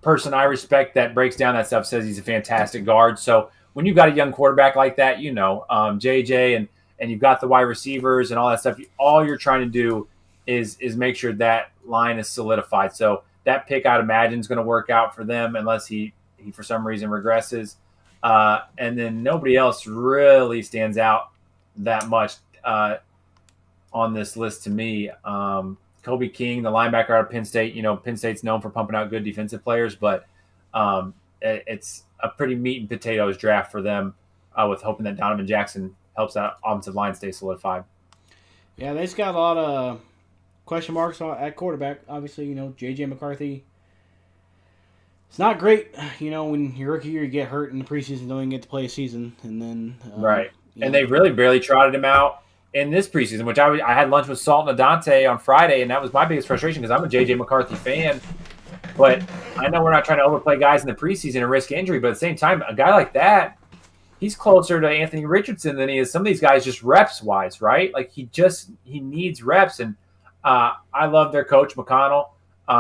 person I respect that breaks down that stuff says he's a fantastic guard. So when you've got a young quarterback like that, JJ and you've got the wide receivers and all that stuff, all you're trying to do is make sure that line is solidified. So that pick, I'd imagine, is going to work out for them unless he for some reason regresses. And then nobody else really stands out that much on this list to me. Kobe King, the linebacker out of Penn State. Penn State's known for pumping out good defensive players, but it's a pretty meat and potatoes draft for them with hoping that Donovan Jackson helps that offensive line stay solidified. Yeah, they just got a lot of question marks at quarterback. Obviously, J.J. McCarthy. It's not great, when your rookie year you get hurt in the preseason, don't even get to play a season, and then right. And they really barely trotted him out in this preseason, which I had lunch with Salt and Adante on Friday, and that was my biggest frustration because I'm a J.J. McCarthy fan. But I know we're not trying to overplay guys in the preseason and risk injury, but at the same time, a guy like that, he's closer to Anthony Richardson than he is some of these guys just reps-wise, right? Like he needs reps, and I love their coach, McConnell.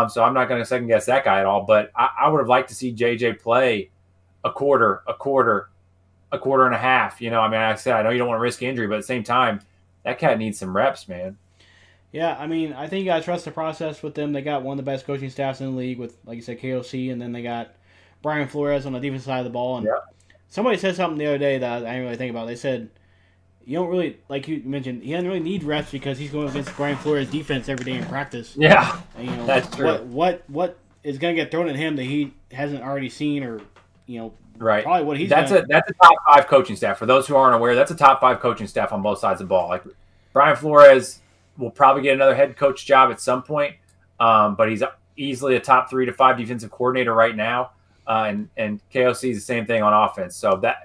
So I'm not going to second guess that guy at all, but I would have liked to see JJ play a quarter and a half. Like I said, I know you don't want to risk injury, but at the same time, that cat needs some reps, man. Yeah, I think you got to trust the process with them. They got one of the best coaching staffs in the league with, like you said, KOC, and then they got Brian Flores on the defensive side of the ball. And somebody said something the other day that I didn't really think about. They said, you don't really, like you mentioned, he doesn't really need reps because he's going against Brian Flores' defense every day in practice. Yeah, and, that's true. What is going to get thrown at him that he hasn't already seen or, right? Probably what he's. That's a top 5 coaching staff. For those who aren't aware, that's a top 5 coaching staff on both sides of the ball. Like Brian Flores will probably get another head coach job at some point, but he's easily a top 3 to 5 defensive coordinator right now, and KOC is the same thing on offense. So that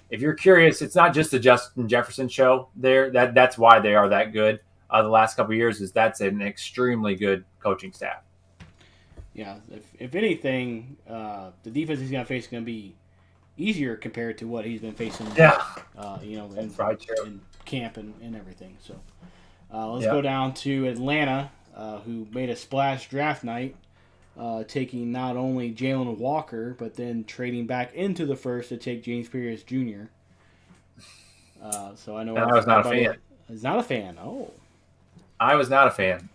if you're curious, it's not just the Justin Jefferson show there. That's why they are that good. The last couple of years that's an extremely good coaching staff. Yeah, if anything, the defense he's going to face is going to be easier compared to what he's been facing. Yeah, in camp and everything. So let's go down to Atlanta, who made a splash draft night, taking not only Jalen Walker, but then trading back into the first to take James Pierce Jr. So I know I was not a fan. He's not a fan. Oh, I was not a fan.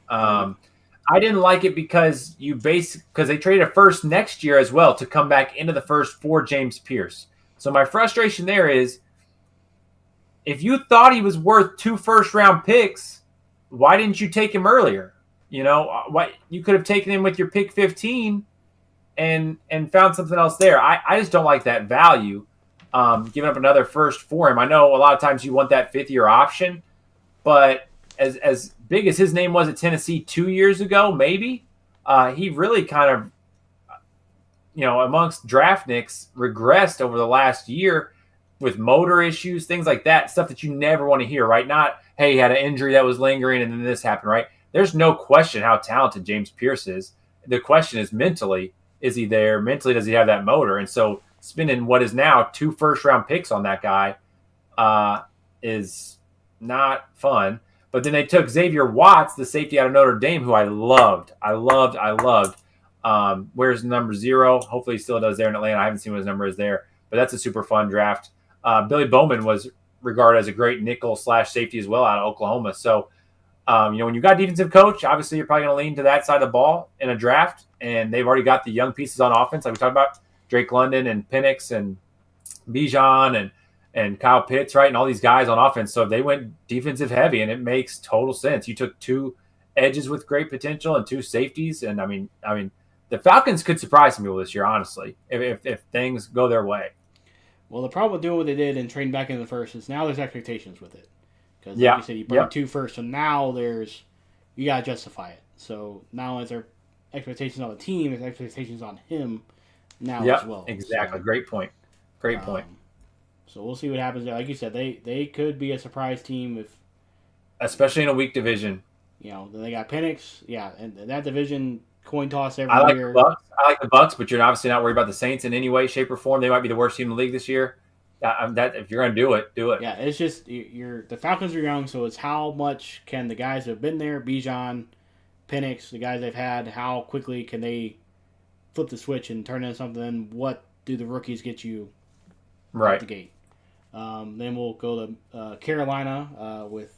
I didn't like it because they traded a first next year as well to come back into the first for James Pierce. So my frustration there is, if you thought he was worth 2 first-round picks, why didn't you take him earlier? What you could have taken him with your pick 15 and found something else there. I just don't like that value, giving up another first for him. I know a lot of times you want that 5th-year option, but as big as his name was at Tennessee 2 years ago, maybe, he really kind of, amongst draft nicks, regressed over the last year with motor issues, things like that, stuff that you never want to hear, right? Not, hey, he had an injury that was lingering and then this happened, right? There's no question how talented James Pierce is. The question is mentally, is he there? Mentally, does he have that motor? And so spending what is now 2 first-round picks on that guy is not fun. But then they took Xavier Watts, the safety out of Notre Dame, who I loved. Wears number 0. Hopefully he still does there in Atlanta. I haven't seen what his number is there. But that's a super fun draft. Billy Bowman was regarded as a great nickel/safety as well out of Oklahoma. So, when you got a defensive coach, obviously you're probably going to lean to that side of the ball in a draft. And they've already got the young pieces on offense, like we talked about, Drake London and Penix and Bijan and Kyle Pitts, right, and all these guys on offense. So they went defensive heavy, and it makes total sense. You took 2 edges with great potential and 2 safeties, and I mean, the Falcons could surprise some people this year, honestly, if things go their way. Well, the problem with doing what they did and trading back into the first is now there's expectations with it. Because like you said, you burned 2 first, so now you got to justify it. So now is there expectations on the team, there's expectations on him now as well. Exactly. So, Great point. So we'll see what happens there. Like you said, they could be a surprise team especially in a weak division. They got Penix, and that division coin toss every year. I like the Bucks, but you're obviously not worried about the Saints in any way, shape, or form. They might be the worst team in the league this year. If you're going to do it, do it. Yeah, it's just the Falcons are young, so it's how much can the guys that have been there, Bijan, Penix, the guys they've had, how quickly can they flip the switch and turn into something? What do the rookies get you right at the gate? Then we'll go to Carolina with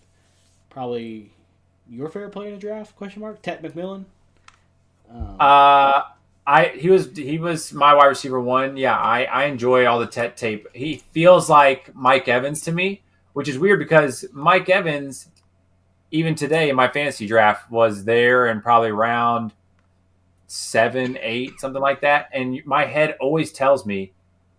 probably your favorite player in the draft? Tet McMillan. He was my wide receiver 1. Yeah, I enjoy all the Tet tape. He feels like Mike Evans to me, which is weird because Mike Evans, even today in my fantasy draft, was there and probably around 7, 8, something like that. And my head always tells me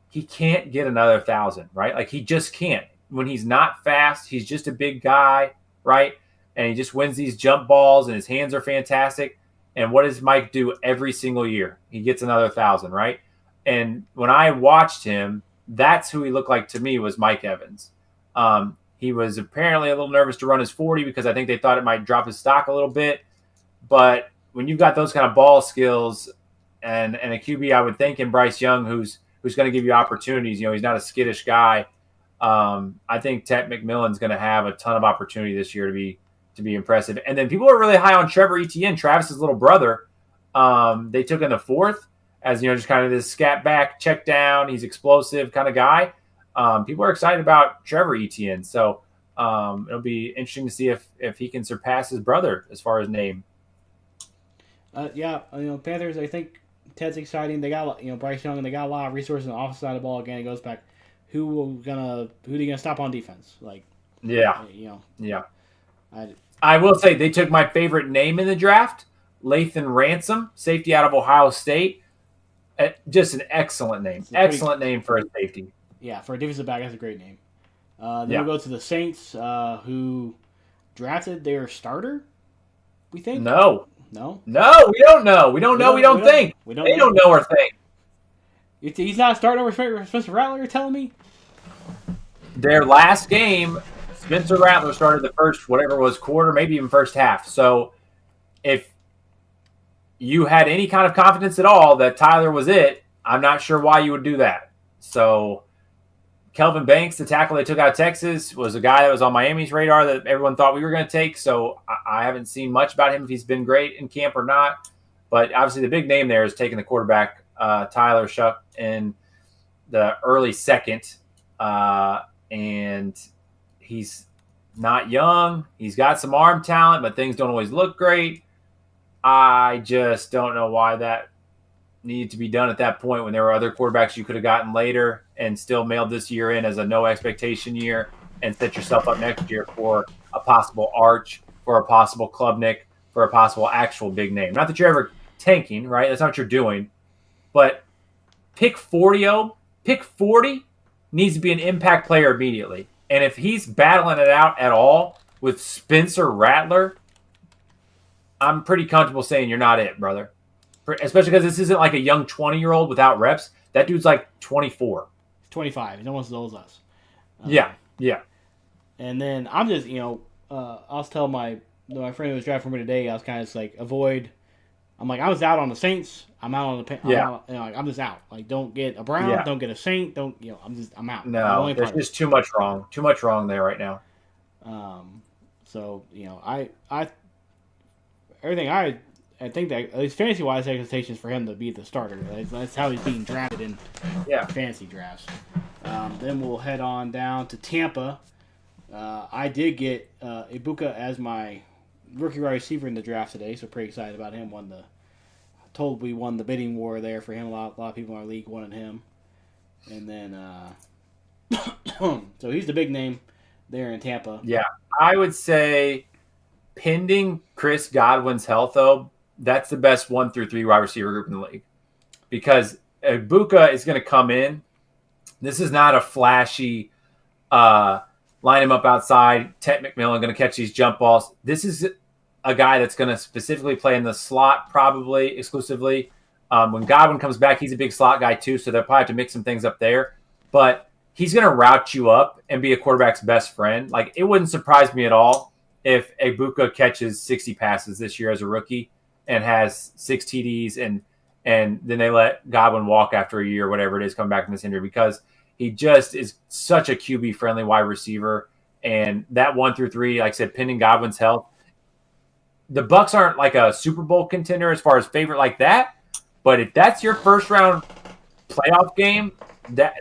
he can't get another 1,000, right? Like he just can't. When he's not fast, he's just a big guy, right? And he just wins these jump balls and his hands are fantastic. And what does Mike do every single year? He gets another 1,000, right? And when I watched him, that's who he looked like to me was Mike Evans. He was apparently a little nervous to run his 40 because I think they thought it might drop his stock a little bit. But when you've got those kind of ball skills and a QB, I would think in Bryce Young, who's going to give you opportunities. He's not a skittish guy. I think Tet McMillan's going to have a ton of opportunity this year to be impressive. And then people are really high on Trevor Etienne, Travis's little brother. They took in the 4th as, just kind of this scat back, check down. He's explosive kind of guy. People are excited about Trevor Etienne. So it'll be interesting to see if he can surpass his brother as far as name. Panthers, I think Ted's exciting. They got, Bryce Young, and they got a lot of resources on the offensive side of the ball. Again, it goes back, who are you gonna stop on defense? I will say they took my favorite name in the draft, Lathan Ransom, safety out of Ohio State. Just an excellent name. Excellent name for a safety. Yeah, for a defensive back, that's a great name. Then we'll go to the Saints, who drafted their starter, we think? No, we don't know. We don't think. They don't know or think. He's not a starter over Spencer Rattler, you're telling me? Their last game, Spencer Rattler started the first, whatever it was, quarter, maybe even first half. So if you had any kind of confidence at all that Tyler was it, I'm not sure why you would do that. So Kelvin Banks, the tackle they took out of Texas, was a guy that was on Miami's radar that everyone thought we were going to take. So I haven't seen much about him if he's been great in camp or not. But obviously the big name there is taking the quarterback, Tyler Shuck, in the early 2nd. And he's not young. He's got some arm talent, but things don't always look great. I just don't know why that needed to be done at that point when there were other quarterbacks you could have gotten later and still mailed this year in as a no expectation year and set yourself up next year for a possible Arch, for a possible Klubnik, for a possible actual big name. Not that you're ever tanking, right? That's not what you're doing. But pick 40 needs to be an impact player immediately. And if he's battling it out at all with Spencer Rattler, I'm pretty comfortable saying you're not it, brother. Especially because this isn't like a young 20-year-old without reps. That dude's like 24. He's 25. He's almost as old as us. Yeah. And then I'm just, I was telling my friend who was drafting for me today, I was kind of just like, avoid. I'm like, I was out on the Saints. I'm out on the I'm just out. Like, don't get a Brown. Don't get a Saint. I'm out. No, there's just too much wrong. Too much wrong there right now. So I think that at least fantasy wise, expectations for him to be the starter. That's how he's being drafted in fantasy drafts. Then we'll head on down to Tampa. I did get Ibuka as my rookie wide receiver in the draft today, so pretty excited about him. We won the bidding war there for him. A lot of people in our league wanted him, and then so he's the big name there in Tampa. Yeah, I would say pending Chris Godwin's health, though, that's the best 1 through 3 wide receiver group in the league because Ibuka is going to come in. This is not a flashy line him up outside. Ted McMillan going to catch these jump balls. This is a guy that's going to specifically play in the slot, probably exclusively. When Godwin comes back, he's a big slot guy too, so they'll probably have to mix some things up there. But he's going to route you up and be a quarterback's best friend. Like, it wouldn't surprise me at all if Egbuka catches 60 passes this year as a rookie and has 6 TDs, and then they let Godwin walk after a year, whatever it is, come back from this injury, because he just is such a QB-friendly wide receiver. And that 1 through 3, like I said, pending Godwin's health, the Bucs aren't like a Super Bowl contender as far as favorite like that. But if that's your first-round playoff game,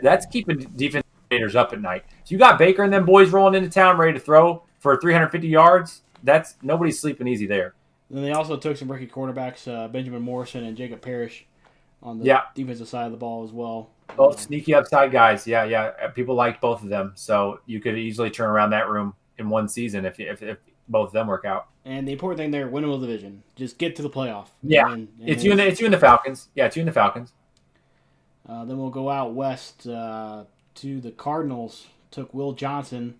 that's keeping defense coordinators up at night. So you got Baker and them boys rolling into town ready to throw for 350 yards. That's nobody's sleeping easy there. And they also took some rookie quarterbacks, Benjamin Morrison and Jacob Parrish, on the defensive side of the ball as well. Both sneaky upside guys. Yeah. People liked both of them. So you could easily turn around that room in one season if both of them work out. And the important thing there, winnable division. Just get to the playoff. Yeah. It's you and the Falcons. Yeah, it's you and the Falcons. Then we'll go out west to the Cardinals. Took Will Johnson,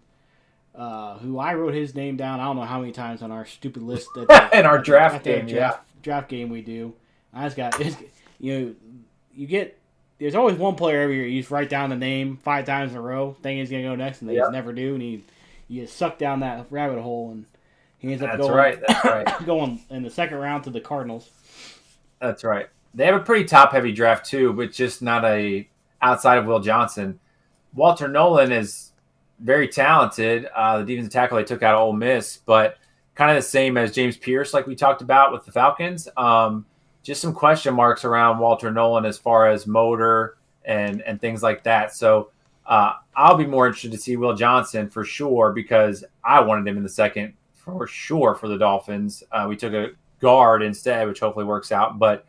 who I wrote his name down I don't know how many times on our stupid list. In our draft game, draft game we do. I just got, you get, there's always one player every year. You just write down the name 5 times in a row, thinking he's going to go next, and they just never do. And you get sucked down that rabbit hole, and he ends up going in the second round to the Cardinals. That's right. They have a pretty top-heavy draft, too, but just not outside of Will Johnson. Walter Nolan is very talented. The defensive tackle they took out of Ole Miss, but kind of the same as James Pierce, like we talked about with the Falcons. Just some question marks around Walter Nolan as far as motor and things like that. So I'll be more interested to see Will Johnson for sure, because I wanted him in the second for sure for the Dolphins. We took a guard instead, which hopefully works out. But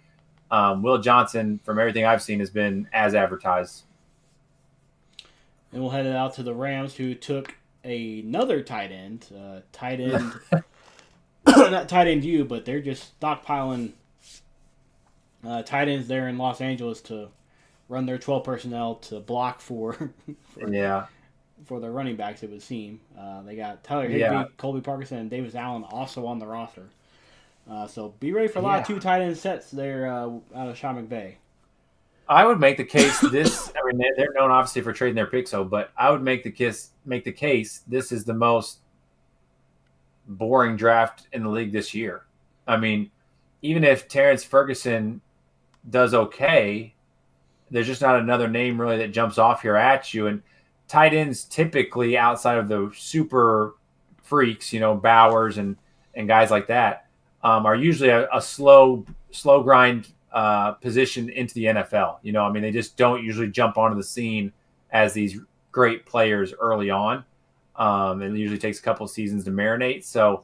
Will Johnson, from everything I've seen, has been as advertised. And we'll head it out to the Rams, who took another tight end. Not tight end you, but they're just stockpiling tight ends there in Los Angeles to run their 12 personnel to block for their running backs, it would seem. They got Tyler Higbee, Colby Parkinson, and Davis Allen also on the roster. So be ready for a lot of 2 tight end sets there out of Sean McVay. I would make the case they're known obviously for trading their picks, but I would make the case this is the most boring draft in the league this year. I mean, even if Terrence Ferguson does okay, there's just not another name really that jumps off here at you. And tight ends typically, outside of the super freaks, Bowers and guys like that, are usually a slow grind position into the NFL. They just don't usually jump onto the scene as these great players early on. It usually takes a couple of seasons to marinate. So,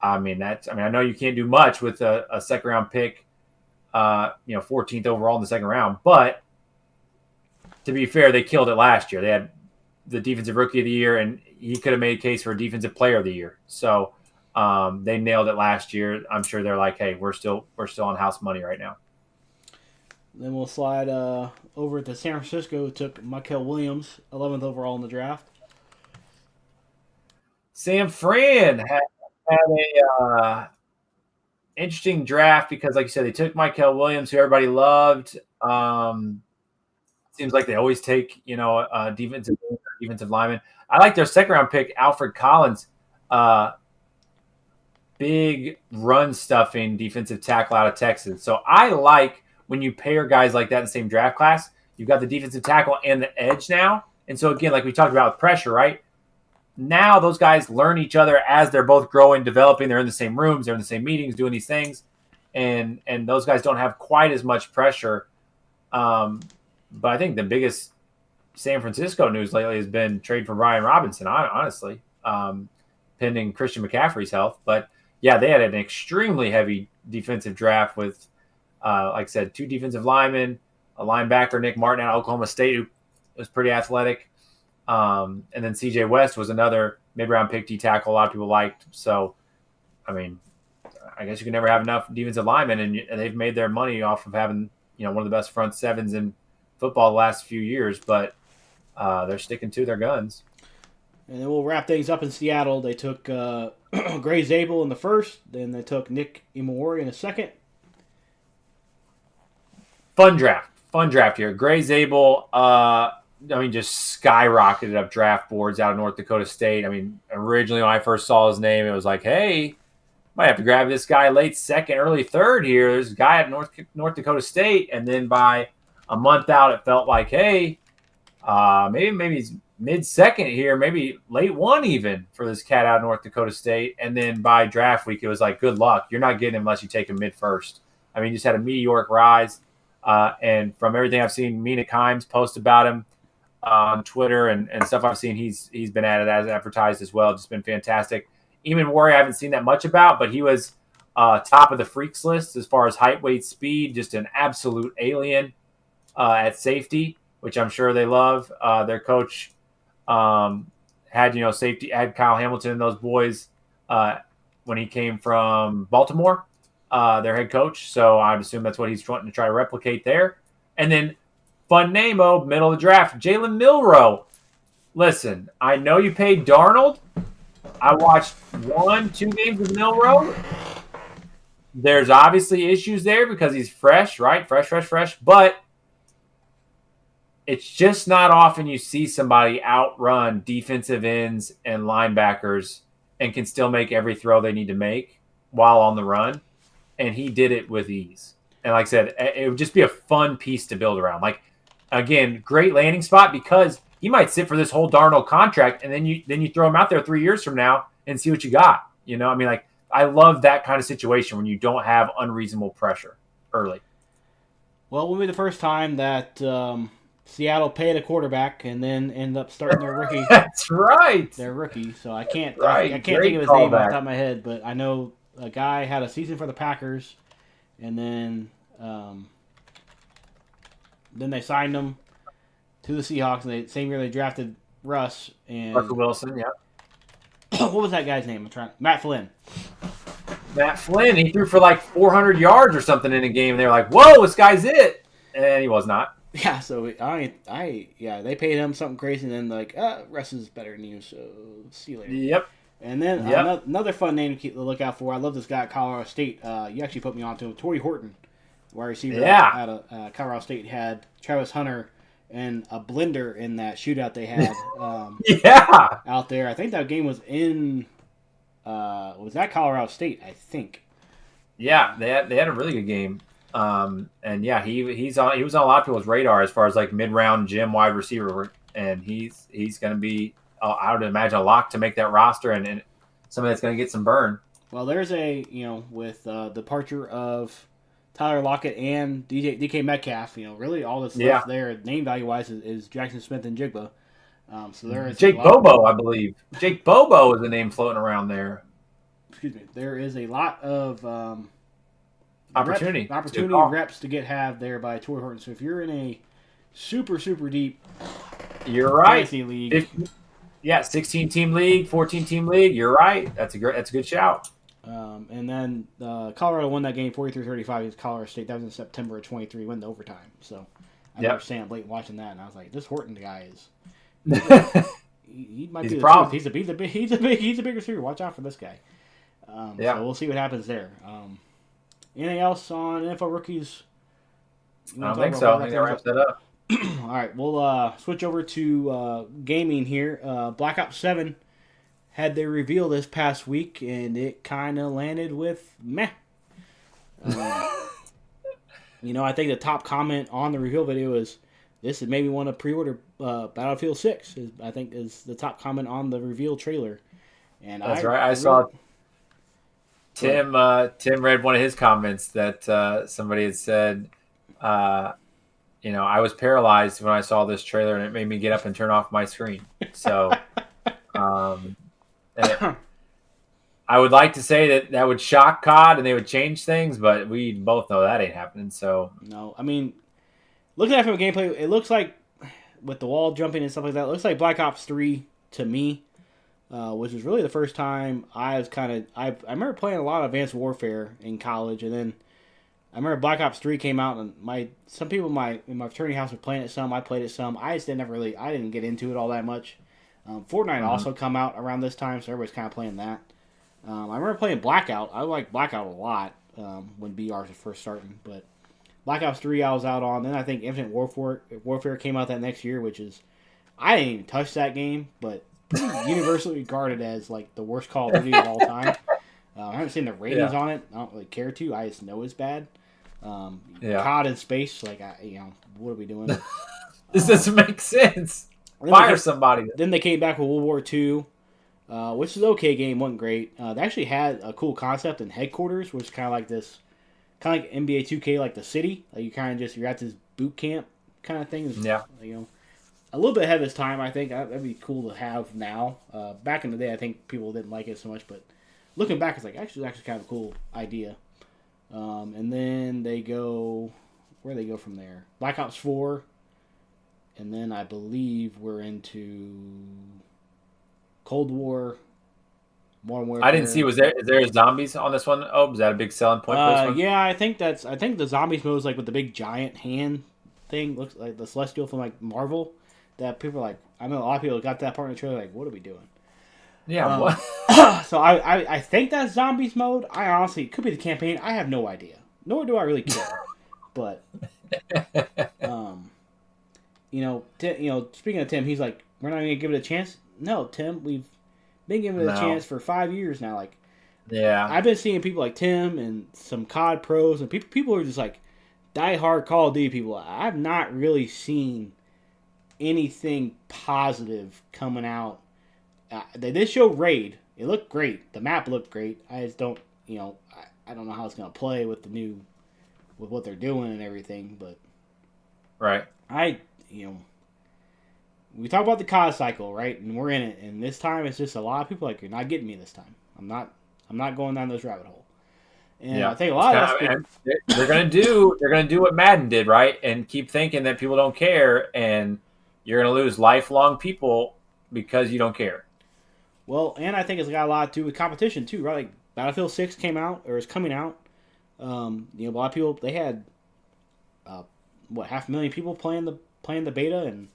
I know you can't do much with a second round pick, 14th overall in the second round. But to be fair, they killed it last year. They had the defensive rookie of the year, and he could have made a case for defensive player of the year. So they nailed it last year. I'm sure they're like, hey, we're still on house money right now. Then we'll slide over to San Francisco, who took Mykel Williams, 11th overall in the draft. San Fran had a interesting draft because, like you said, they took Mykel Williams, who everybody loved. Seems like they always take, defensive lineman. I like their second-round pick, Alfred Collins, big run-stuffing defensive tackle out of Texas. So I like when you pair guys like that in the same draft class. You've got the defensive tackle and the edge now. And so, again, like we talked about with pressure, right? Now those guys learn each other as they're both growing, developing. They're in the same rooms. They're in the same meetings, doing these things. And those guys don't have quite as much pressure. But I think the biggest San Francisco news lately has been trade for Brian Robinson, honestly, pending Christian McCaffrey's health. But, yeah, they had an extremely heavy defensive draft with, like I said, 2 defensive linemen, a linebacker, Nick Martin out of Oklahoma State, who was pretty athletic. And then C.J. West was another mid-round pick D tackle a lot of people liked. So, I guess you can never have enough defensive linemen, and they've made their money off of having, one of the best front sevens in football the last few years, but they're sticking to their guns. And then we'll wrap things up in Seattle. They took Gray Zabel in the first. Then they took Nick Imori in the second. Fun draft here. Gray Zabel, just skyrocketed up draft boards out of North Dakota State. I mean, originally when I first saw his name, it was like, hey, might have to grab this guy late second, early third here. There's a guy at North Dakota State. And then by a month out, it felt like, hey, maybe he's mid-second here, maybe late one even for this cat out of North Dakota State. And then by draft week, it was like, good luck. You're not getting him unless you take him mid-first. I mean, he just had a meteoric rise. And from everything I've seen, Mina Kimes post about him on Twitter and stuff I've seen, he's been at it as advertised as well. Just been fantastic. Eamon Warrior I haven't seen that much about, but he was top of the freaks list as far as height, weight, speed, just an absolute alien at safety, which I'm sure they love. Their coach had safety, had Kyle Hamilton and those boys when he came from Baltimore, their head coach. So I'd assume that's what he's trying to try to replicate there. And then fun name, middle of the draft, Jalen Milroe. Listen, I know you paid Darnold. I watched 1-2 games with Milroe. There's obviously issues there because he's fresh, right? Fresh. But it's just not often you see somebody outrun defensive ends and linebackers and can still make every throw they need to make while on the run. And he did it with ease. And like I said, it would just be a fun piece to build around. Like, again, great landing spot because he might sit for this whole Darnold contract, and then you throw him out there 3 years from now and see what you got. I love that kind of situation when you don't have unreasonable pressure early. Well, it will be the first time that Seattle paid a quarterback and then end up starting their rookie. That's right. Their rookie. So I can't Right. I can't think of his name off the top of my head, but I know a guy had a season for the Packers, and then they signed him to the Seahawks, and same year they drafted Russ and Russell Wilson. Yeah. what was that guy's name? Matt Flynn. Matt Flynn. He threw for like 400 yards or something in a game. And they were like, "Whoa, this guy's it," and he was not. Yeah. So they paid him something crazy, and then like, Russ is better than you, so see you later. Yep. And then another fun name to look out for. I love this guy at Colorado State. You actually put me on to him. Torrey Horton, wide receiver at Colorado State, had Travis Hunter and a blender in that shootout they had out there. I think that game was in was that Colorado State, I think. Yeah, they had a really good game. And yeah, he was on a lot of people's radar as far as like mid-round gym wide receiver, and he's going to be, I would imagine, a lock to make that roster and somebody that's going to get some burn. Well, there's with the departure of Tyler Lockett and DK Metcalf, really all that's left there, name value wise, is Jackson Smith and Jigba. So there is Jake Bobo, I believe. Jake Bobo is the name floating around there. Excuse me. There is a lot of opportunity reps to have there by Torrey Horton. So if you're in a super deep, you're right, fantasy league. 16-team league, 14-team league. You're right. That's a good shout. And then Colorado won that game 43-35 against Colorado State. That was in September of 23. Went to overtime. So I remember staying late watching that, and I was like, "This Horton guy is he might be the problem. He's a big receiver. Watch out for this guy." So we'll see what happens there. Anything else on NFL rookies? I don't think so. I think that wraps that up. All right, we'll switch over to gaming here. Black Ops 7 had their reveal this past week, and it kind of landed with meh. I think the top comment on the reveal video is, "This made me want to pre-order Battlefield 6." I think is the top comment on the reveal trailer. And that's right. I saw Tim read one of his comments that somebody had said, I was paralyzed when I saw this trailer, and it made me get up and turn off my screen. So, I would like to say that would shock COD and they would change things, but we both know that ain't happening. So no, I mean, looking at it from a gameplay, it looks like with the wall jumping and stuff like that, it looks like Black Ops 3 to me, which was really the first time I was I remember playing a lot of Advanced Warfare in college, and then I remember Black Ops 3 came out, and some people in my fraternity house were playing it some. I played it some. I didn't get into it all that much. Fortnite also come out around this time, so everybody's kind of playing that. I remember playing Blackout. I like Blackout a lot when BRs were first starting, but Black Ops 3 I was out on. Then I think Infinite Warfare came out that next year, which is, I didn't even touch that game, but pretty universally regarded as like the worst Call of Duty of all time. I haven't seen the ratings on it. I don't really care to. I just know it's bad. COD in space, like, what are we doing? This doesn't make sense. Fire somebody. Then they came back with World War II, which is an okay game, wasn't great. They actually had a cool concept in headquarters, which is kind of like this, kind of like NBA 2K, like the city. Like you kind of just, you're at this boot camp kind of thing. Yeah. A little bit ahead of its time, I think. That'd be cool to have now. Back in the day, I think people didn't like it so much, but looking back, it's like actually kind of a cool idea. And then they go, where do they go from there? Black Ops 4. And then I believe we're into Cold War, Modern Warfare. I didn't see. Is there zombies on this one? Oh, is that a big selling point for this one? Yeah, I think the zombies mode is like with the big giant hand thing. Looks like the Celestial from like Marvel. That people are like, I know a lot of people got that part in the trailer. Like, what are we doing? Yeah. What? So I think that's zombies mode. I honestly, it could be the campaign. I have no idea. Nor do I really care. But speaking of Tim, he's like, we're not going to give it a chance. No, Tim, we've been giving it a chance for 5 years now. Like, yeah, I've been seeing people like Tim and some COD pros and people who are just like diehard Call of Duty people. I've not really seen anything positive coming out. They did show Raid. It looked great. The map looked great. I just don't, I don't know how it's going to play with with what they're doing and everything. But right, we talk about the COD cycle, right? And we're in it. And this time, it's just a lot of people like, you're not getting me this time. I'm not going down this rabbit hole. And I think a lot of us, they're gonna do what Madden did, right? And keep thinking that people don't care, and you're gonna lose lifelong people because you don't care. Well, and I think it's got a lot to do with competition too, right? Like Battlefield 6 came out or is coming out. A lot of people, they had 500,000 people playing the beta, and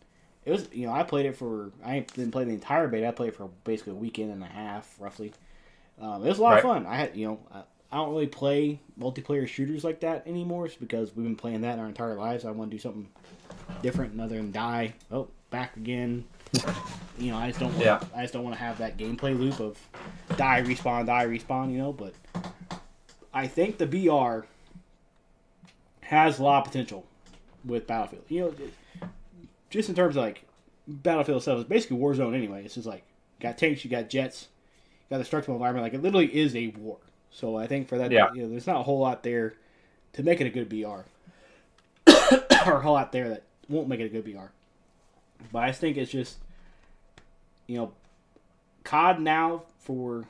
it was, I played it I didn't play the entire beta. I played it for basically a weekend and a half, roughly. It was a lot of fun. I had, I don't really play multiplayer shooters like that anymore, because we've been playing that our entire lives. I want to do something different other than die. Oh, back again. I just don't want to have that gameplay loop of die, respawn, but I think the BR has a lot of potential with Battlefield. Just in terms of like Battlefield itself, it's basically Warzone anyway. It's just like, you got tanks, you got jets, you got the destructible environment. Like, it literally is a war. So I think for that, there's not a whole lot there to make it a good BR. Or a whole lot there that won't make it a good BR. But I think it's just, COD now for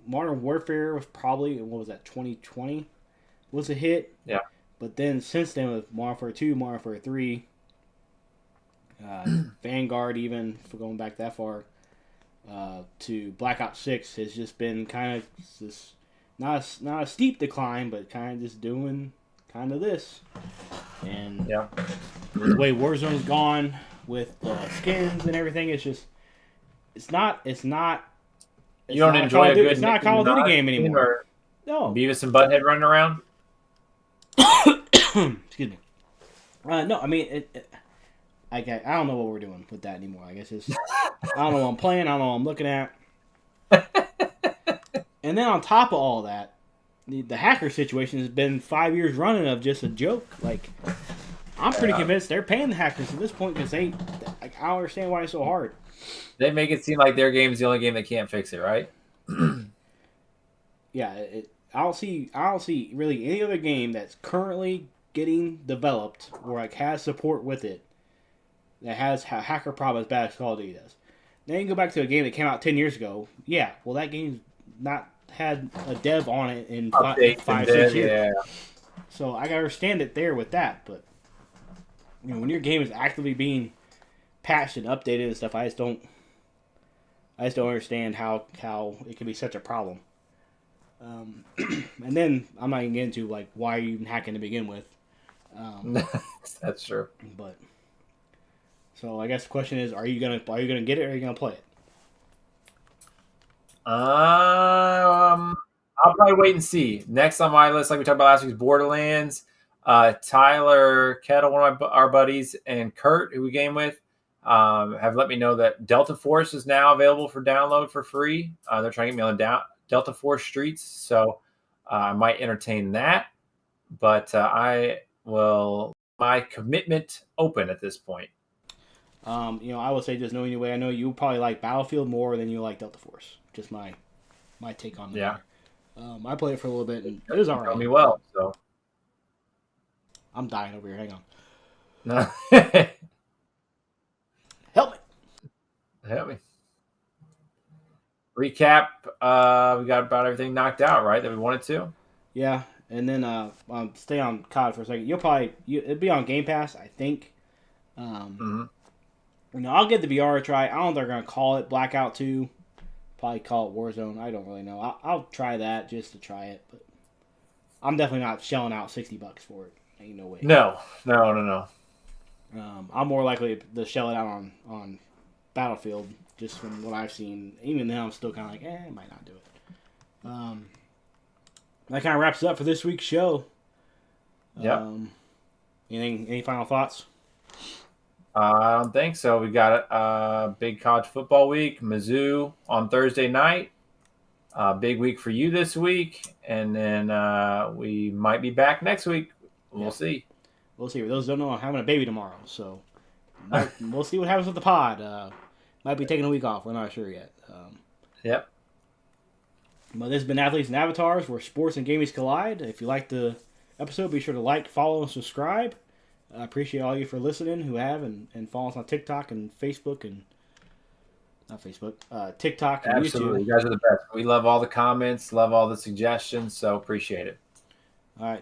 Modern Warfare was probably, 2020 was a hit. Yeah. But then since then, with Modern Warfare 2, Modern Warfare 3, Vanguard, even for going back that far, to Black Ops 6, has just been kind of this, not a steep decline, but kind of just doing kind of this. And the way Warzone's gone with the skins and everything, it's just, it's not you don't enjoy a good, it's not a Call of Duty game anymore. No. Beavis and Butthead running around. Excuse me. No, I mean, I don't know what we're doing with that anymore. I guess it's, I don't know what I'm playing. I don't know what I'm looking at. And then on top of all that, the hacker situation has been 5 years running of just a joke. Like, I'm pretty convinced they're paying the hackers at this point, because I don't understand why it's so hard. They make it seem like their game's the only game that can't fix it, right? Yeah, I don't see really any other game that's currently getting developed or like has support with it that has a hacker problem as bad as Call of Duty does. Then you can go back to a game that came out 10 years ago. Yeah, well, that game's not had a dev on it in 5-6 years. Yeah. So I can understand it there with that, but when your game is actively being patched and updated and stuff, I just don't understand how it can be such a problem. And then I'm not even getting into like why you're even hacking to begin with. That's true. But So I guess the question is, are you gonna get it or are you gonna play it? I'll probably wait and see. Next on my list, like we talked about last week, is Borderlands. Tyler Kettle, one of our buddies, and Kurt, who we game with, have let me know that Delta Force is now available for download for free. They're trying to get me on Delta Force Streets, so I might entertain that. But I will my commitment open at this point. I would say just knowing your way. I know you probably like Battlefield more than you like Delta Force. Just my take on that. Yeah. I played it for a little bit and it was alright. Tell me well, so I'm dying over here. Hang on. no. Help me. Help me. Recap. We got about everything knocked out, right? That we wanted to. Yeah, and then stay on COD for a second. It'll be on Game Pass, I think. I'll give the VR a try. I don't know if they're gonna call it Blackout 2. Probably call it Warzone. I don't really know. I'll try that just to try it, but I'm definitely not shelling out $60 for it. Ain't no way. No. I'm more likely to shell it out on Battlefield, just from what I've seen. Even then, I'm still kind of like, I might not do it. That kind of wraps it up for this week's show. Yeah. Any final thoughts? I don't think so. We got a big college football week. Mizzou on Thursday night. Big week for you this week. And then we might be back next week. We'll see. We'll see. For those who don't know, I'm having a baby tomorrow. So we'll see what happens with the pod. Might be taking a week off. We're not sure yet. Yep. But this has been Athletes and Avatars, where sports and gaming collide. If you liked the episode, be sure to like, follow, and subscribe. I appreciate all you for listening who have and follow us on TikTok and Facebook and not Facebook, TikTok and Absolutely. YouTube. You guys are the best. We love all the comments, love all the suggestions, so appreciate it. All right.